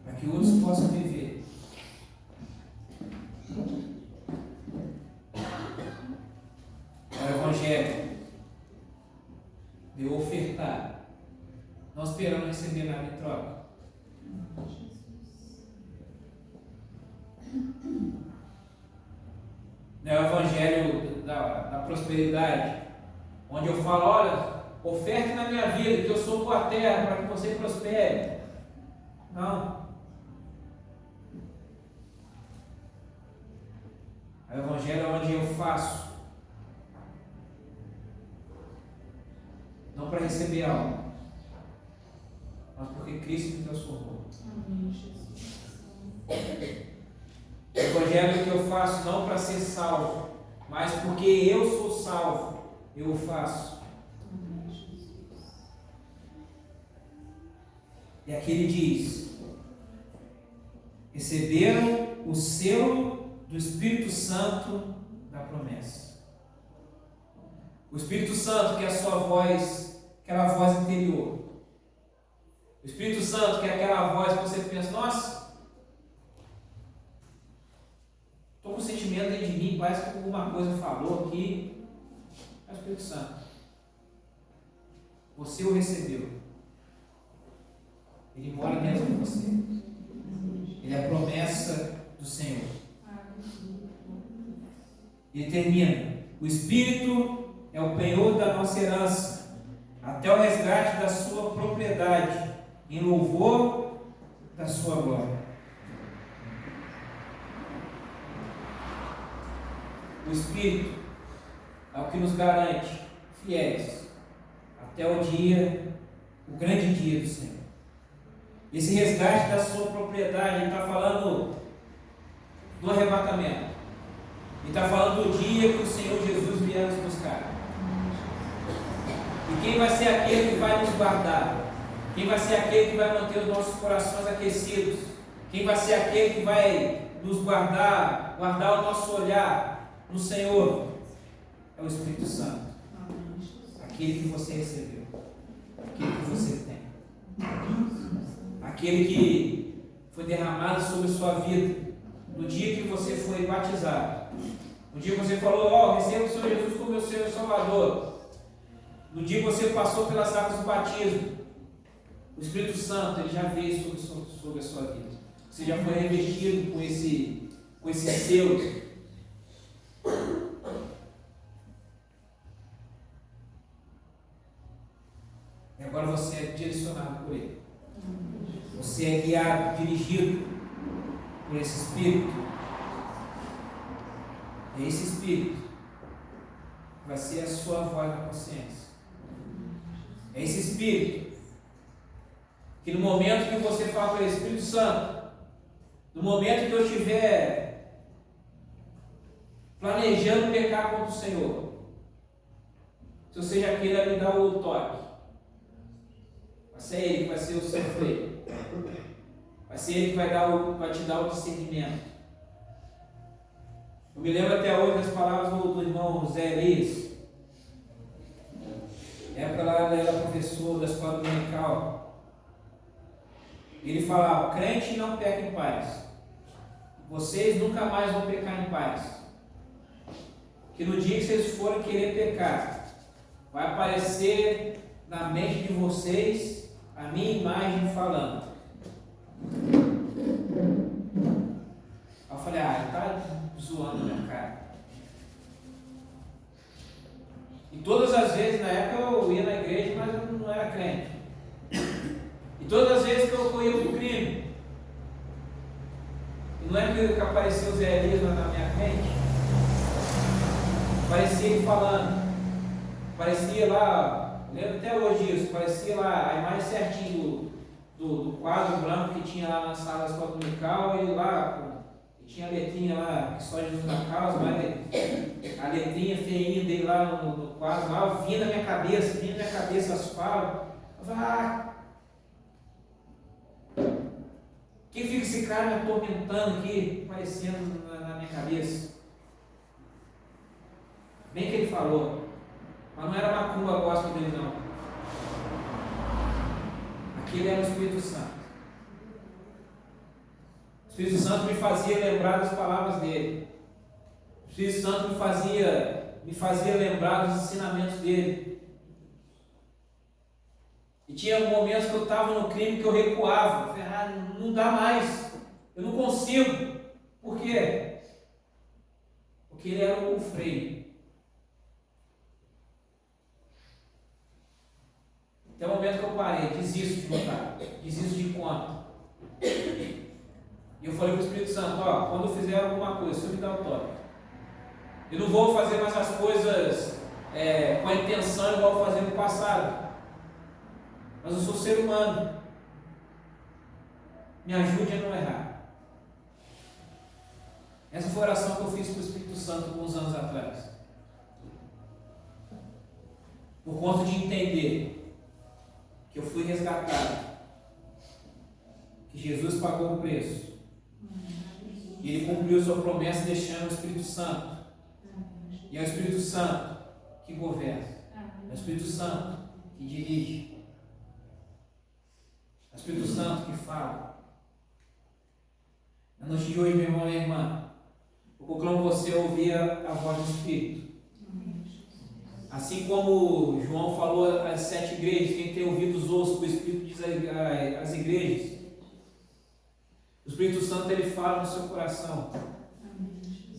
Para que outros possam viver. É o Evangelho de eu ofertar, não esperando receber nada em troca. É o Evangelho da prosperidade, onde eu falo, olha, oferte na minha vida, que eu sou tua terra, para que você prospere. Não. É o Evangelho onde eu faço, não para receber algo, mas porque Cristo me transformou. Amém, Jesus. O Evangelho que eu faço não para ser salvo, mas porque eu sou salvo, eu o faço. E aqui ele diz: receberam o selo do Espírito Santo da promessa. O Espírito Santo, que é a sua voz, aquela voz interior. O Espírito Santo, que é aquela voz que você pensa: nossa, estou com um sentimento dentro de mim, parece que alguma coisa falou aqui. É o Espírito Santo. Você o recebeu. Ele mora dentro de você. Ele é a promessa do Senhor. E termina: o Espírito é o penhor da nossa herança, até o resgate da sua propriedade, em louvor da sua glória. O Espírito é o que nos garante fiéis até o dia, o grande dia do Senhor. Esse resgate da sua propriedade, ele está falando do arrebatamento. Ele está falando do dia que o Senhor Jesus vier nos buscar. E quem vai ser aquele que vai nos guardar? Quem vai ser aquele que vai manter os nossos corações aquecidos? Quem vai ser aquele que vai nos guardar o nosso olhar no Senhor? É o Espírito Santo. Aquele que você recebeu. Aquele que você tem. Aquele que foi derramado sobre a sua vida no dia que você foi batizado. No dia que você falou: receba o Senhor Jesus como meu Senhor e Salvador. No dia que você passou pelas águas do batismo, o Espírito Santo, ele já veio sobre a sua vida. Você já foi revestido com esse selo. E agora você é direcionado por ele. Você é guiado, dirigido por esse Espírito. É esse Espírito que vai ser a sua voz na consciência. É esse Espírito que no momento que você fala para o Espírito Santo, no momento que eu estiver planejando pecar contra o Senhor, se você já queira me dar o toque, vai ser Ele que vai ser o seu freio. Vai ser Ele que vai te dar o discernimento. Eu me lembro até hoje das palavras do irmão Zé Elias. Época lá ele era professor da escola dominical. Ele falava: crente não peca em paz. Vocês nunca mais vão pecar em paz. Que no dia que vocês forem querer pecar, vai aparecer na mente de vocês a minha imagem falando. Eu falei: ele está zoando a minha cara. E todas as vezes, na época eu ia na igreja, mas eu não era crente. E todas as vezes que eu ia para o crime, e não é que apareceu o Zé Elias na minha frente, parecia ele falando, parecia lá, lembro até hoje isso, parecia lá a imagem certinho do quadro branco que tinha lá na sala da escola dominical, e lá tinha a letrinha lá, que só Jesus na causa, mas a letrinha feinha dele lá no quadro, lá, vinha na minha cabeça as falas. Eu falei: quem fica esse cara me atormentando aqui, aparecendo na minha cabeça? Bem que ele falou, mas não era macumba gospel dele não. Aquele era o Espírito Santo. O Espírito Santo me fazia lembrar das palavras dele. O Espírito Santo me fazia lembrar dos ensinamentos dele. E tinha momentos que eu estava no crime que eu recuava. Eu falei: não dá mais. Eu não consigo. Por quê? Porque ele era o freio. Até o momento que eu parei, desisto de lutar, desisto de conta. E eu falei para o Espírito Santo: quando eu fizer alguma coisa, o Senhor me dá o toque. Eu não vou fazer mais as coisas com a intenção igual eu fazia no passado. Mas eu sou ser humano. Me ajude a não errar. Essa foi a oração que eu fiz para o Espírito Santo alguns anos atrás. Por conta de entender que eu fui resgatado que Jesus pagou o preço. E Ele cumpriu sua promessa deixando o Espírito Santo. E é o Espírito Santo que governa. É o Espírito Santo que dirige. É o Espírito Santo que fala. Na noite de hoje, meu irmão e minha irmã, eu proclamo você ouvir a voz do Espírito. Assim como João falou às 7 igrejas, quem tem ouvidos ouça o que o Espírito diz às igrejas. O Espírito Santo ele fala no seu coração.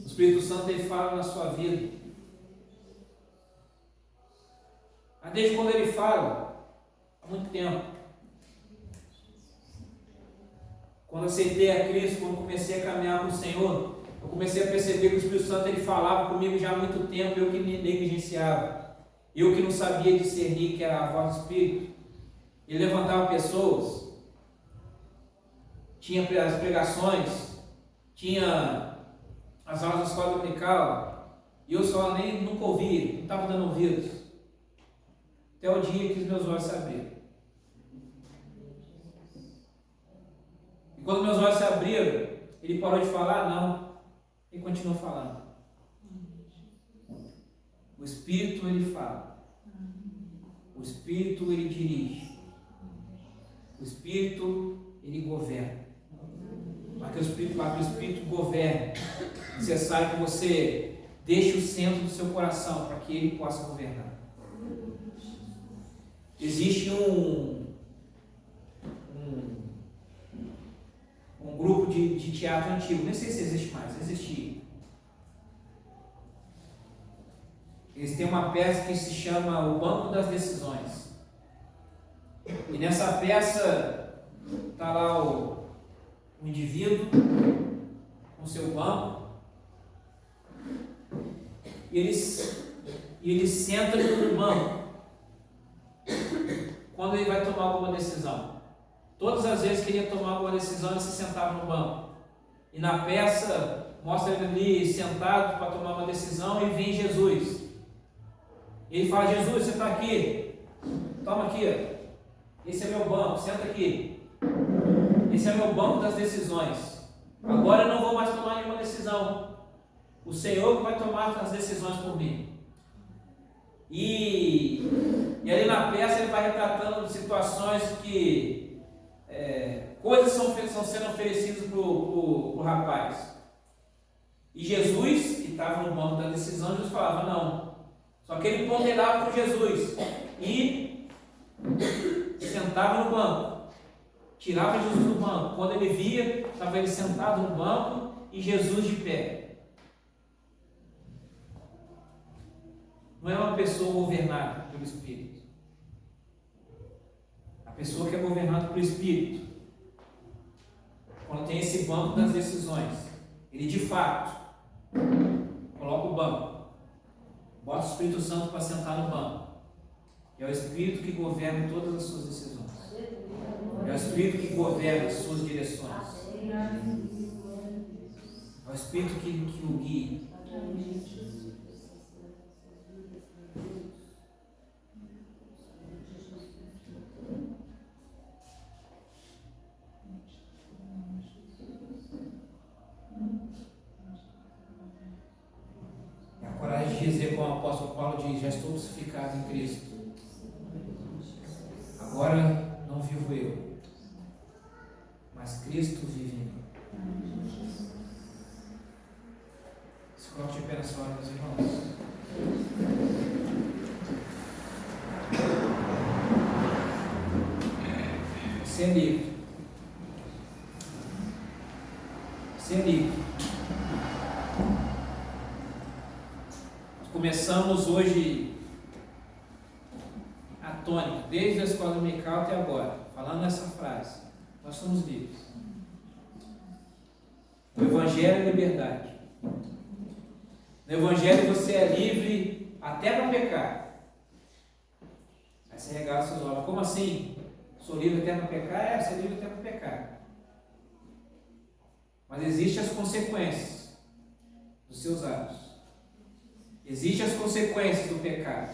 O Espírito Santo ele fala na sua vida. Desde quando ele fala? Há muito tempo. Quando eu aceitei a Cristo, quando comecei a caminhar com o Senhor, eu comecei a perceber que o Espírito Santo ele falava comigo já há muito tempo, eu que me negligenciava. Eu que não sabia discernir que era a voz do Espírito. Ele levantava pessoas, tinha as pregações, tinha as aulas da escola dominical, e eu só nunca ouvia, não estava dando ouvidos. Até o dia que os meus olhos se abriram. E quando meus olhos se abriram, ele parou de falar? Não. Ele continuou falando. O Espírito ele fala. O Espírito ele dirige. O Espírito ele governa. Para que o Espírito governe, é necessário que você deixe o centro do seu coração para que ele possa governar. Existe um grupo de teatro antigo, nem sei se existe mais, existia. Eles têm uma peça que se chama O Banco das Decisões. E nessa peça está lá o indivíduo com seu banco. E ele senta no banco quando ele vai tomar alguma decisão. Todas as vezes que ele ia tomar alguma decisão, ele se sentava no banco. E na peça mostra ele ali sentado para tomar uma decisão e vem Jesus. Ele fala: Jesus, você está aqui? Toma aqui. Esse é meu banco, senta aqui. Esse é meu banco das decisões. Agora eu não vou mais tomar nenhuma decisão. O Senhor vai tomar as decisões por mim. E ali na peça ele vai retratando situações que coisas estão sendo oferecidas para o rapaz. E Jesus, que estava no banco da decisão, Jesus falava: não. Só que ele ponderava com Jesus e sentava no banco, tirava Jesus do banco. Quando ele via, estava ele sentado no banco e Jesus de pé. Não é uma pessoa governada pelo Espírito. A pessoa que é governada pelo Espírito, quando tem esse banco das decisões, ele de fato coloca o banco, bota o Espírito Santo para sentar no banco. E é o Espírito que governa todas as suas decisões. É o Espírito que governa as suas direções. É o Espírito que o guia. É a coragem de dizer, como o apóstolo Paulo diz: já estou crucificado em Cristo. Agora não vivo eu, mas Cristo vive em mim. Se coloque de pé nessa hora, meus irmãos. Você é livre. Você é livre. Nós começamos hoje a tônica, desde a escola dominical até agora, falando essa frase: nós somos livres. O Evangelho é liberdade. No Evangelho você é livre até para pecar. Aí você regala seus olhos: como assim? Sou livre até para pecar? Você é livre até para pecar. Mas existem as consequências dos seus atos. Existem as consequências do pecado.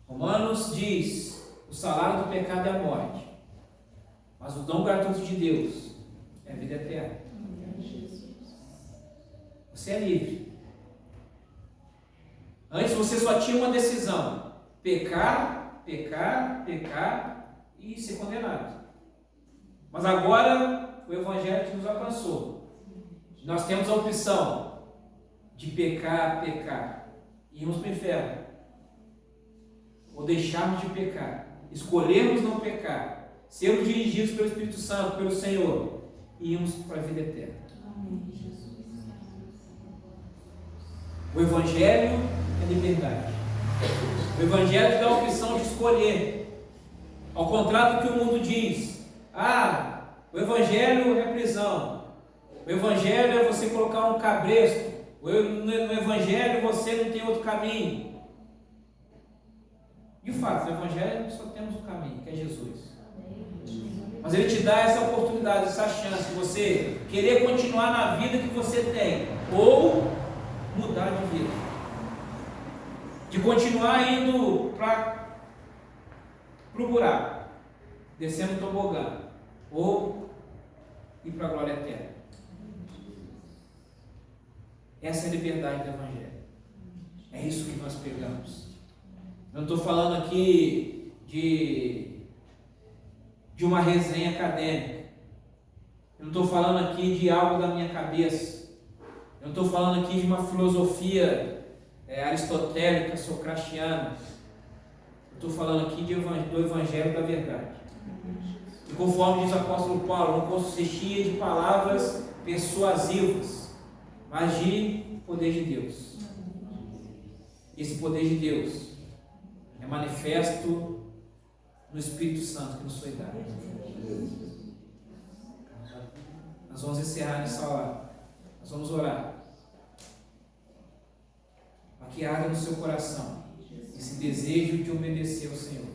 Romanos diz: o salário do pecado é a morte. Mas o dom gratuito de Deus é a vida eterna. Você é livre. Antes você só tinha uma decisão: pecar, pecar, pecar e ser condenado. Mas agora o Evangelho nos alcançou. Nós temos a opção de pecar, pecar e irmos para o inferno, ou deixarmos de pecar, escolhermos não pecar, sermos dirigidos pelo Espírito Santo, pelo Senhor, e irmos para a vida eterna. O Evangelho é liberdade. O Evangelho dá a opção de escolher. Ao contrário do que o mundo diz: o Evangelho é prisão, o Evangelho é você colocar um cabresto, no Evangelho você não tem outro caminho. De fato, no Evangelho só temos um caminho, que é Jesus. Mas Ele te dá essa oportunidade, essa chance de você querer continuar na vida que você tem, ou mudar de vida, de continuar indo para o buraco, descendo o tobogã, ou ir para a glória eterna. Essa é a liberdade do Evangelho. É isso que nós pegamos. Eu não estou falando aqui de uma resenha acadêmica. Eu não estou falando aqui de algo da minha cabeça. Eu não estou falando aqui de uma filosofia aristotélica, socratiana. Eu estou falando aqui do Evangelho da verdade. E conforme diz o apóstolo Paulo, não consistia de palavras persuasivas, mas de poder de Deus. Esse poder de Deus é manifesto no Espírito Santo que nos foi dado. Nós vamos encerrar nessa hora. Nós vamos orar. Para que arda no seu coração esse desejo de obedecer ao Senhor.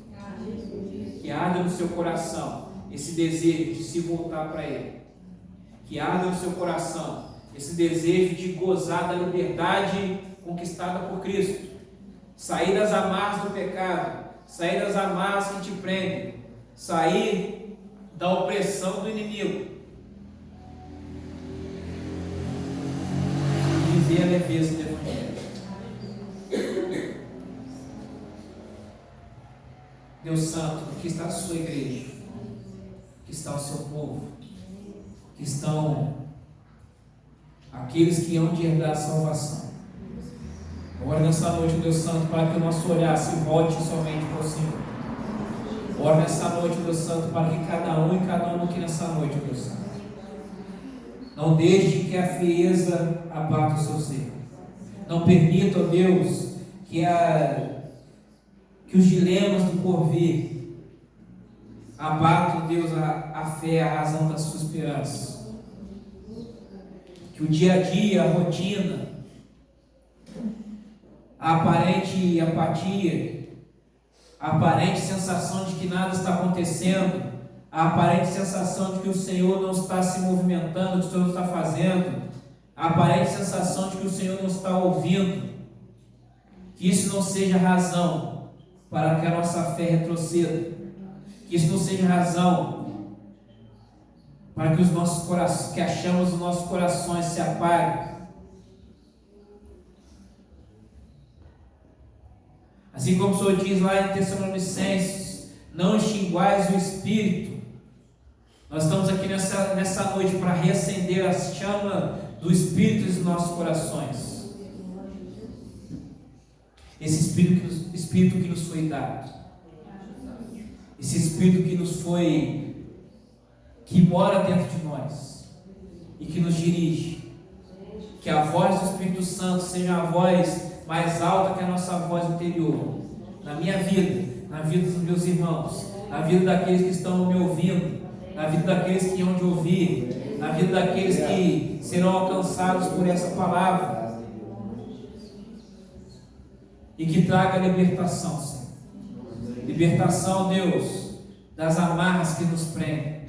Que arda no seu coração esse desejo de se voltar para Ele. Que arda no seu coração esse desejo de gozar da liberdade conquistada por Cristo. Sair das amarras do pecado, sair das amarras que te prendem, sair da opressão do inimigo e viver a leveza do Evangelho. Deus Santo, aqui está a sua igreja, aqui está o seu povo, aqui estão aqueles que hão de herdar a salvação. Ora nessa noite, Deus Santo, para que o nosso olhar se volte somente para o Senhor. Ora nessa noite, Deus Santo, para que cada um aqui nessa noite, Deus Santo, não deixe que a frieza abata o seu ser. Não permita, ó Deus, que os dilemas do porvir abatam, Deus, a fé, a razão da sua esperança. Que o dia a dia, a rotina, a aparente apatia, a aparente sensação de que nada está acontecendo, a aparente sensação de que o Senhor não está se movimentando, que o Senhor não está fazendo, a aparente sensação de que o Senhor não está ouvindo, que isso não seja razão para que a nossa fé retroceda, que isso não seja razão para que os nossos corações, que a chama dos nossos corações se apague. Assim como o Senhor diz lá em Tessalonicenses, não extinguais o Espírito. Nós estamos aqui nessa noite para reacender a chama do Espírito dos nossos corações. Esse Espírito que nos foi dado. Esse Espírito que mora dentro de nós e que nos dirige. Que a voz do Espírito Santo seja a voz mais alta que a nossa voz interior, na minha vida, na vida dos meus irmãos, na vida daqueles que estão me ouvindo, na vida daqueles que hão de ouvir, na vida daqueles que serão alcançados por essa palavra, e que traga libertação, Senhor. Libertação, Deus, das amarras que nos prendem,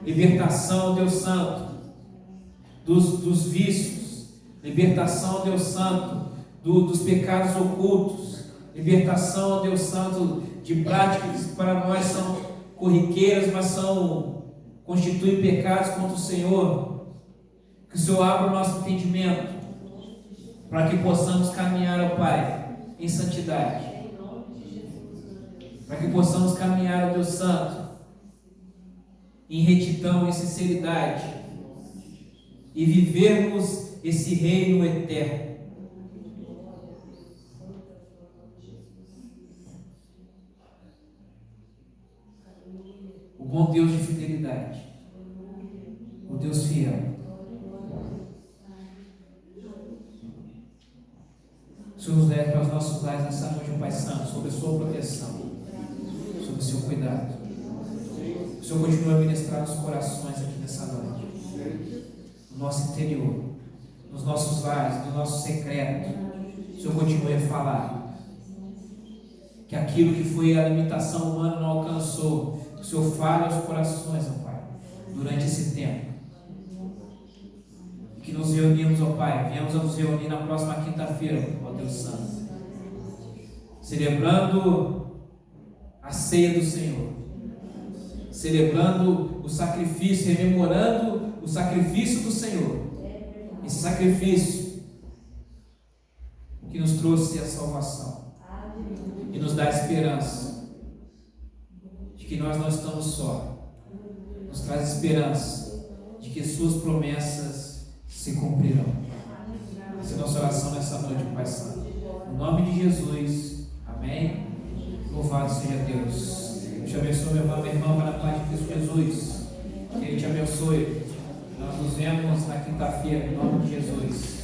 libertação, Deus Santo, dos vícios, libertação, Deus Santo, dos pecados ocultos, libertação, Deus Santo, de práticas que para nós são corriqueiras, mas são constituem pecados contra o Senhor. Que o Senhor abra o nosso entendimento, para que possamos caminhar, ó Pai, em santidade. Para que possamos caminhar, ó Deus Santo, em retidão e sinceridade, e vivermos esse reino eterno. O bom Deus de fidelidade, o Deus fiel. O Senhor nos leve para os nossos lares nessa noite, Pai Santo, sob a sua proteção, sob o seu cuidado. O Senhor continua a ministrar nos corações aqui nessa noite, no nosso interior, nos nossos lares, no nosso secreto. O Senhor continue a falar que aquilo que foi a limitação humana não alcançou. O Senhor fale aos corações, ó Pai, durante esse tempo. E que nos reunimos, ó Pai, venhamos a nos reunir na próxima quinta-feira, ó Deus Santo, celebrando a ceia do Senhor, celebrando o sacrifício, rememorando o sacrifício do Senhor, esse sacrifício que nos trouxe a salvação e nos dá esperança de que nós não estamos só, nos traz esperança de que suas promessas se cumprirão. Essa é a nossa oração nessa noite, Pai Santo. Em nome de Jesus, amém. Louvado seja Deus. Te abençoe, meu irmão, minha irmã, para a paz de Cristo Jesus. Que Ele te abençoe. Nós nos vemos na quinta-feira, em nome de Jesus.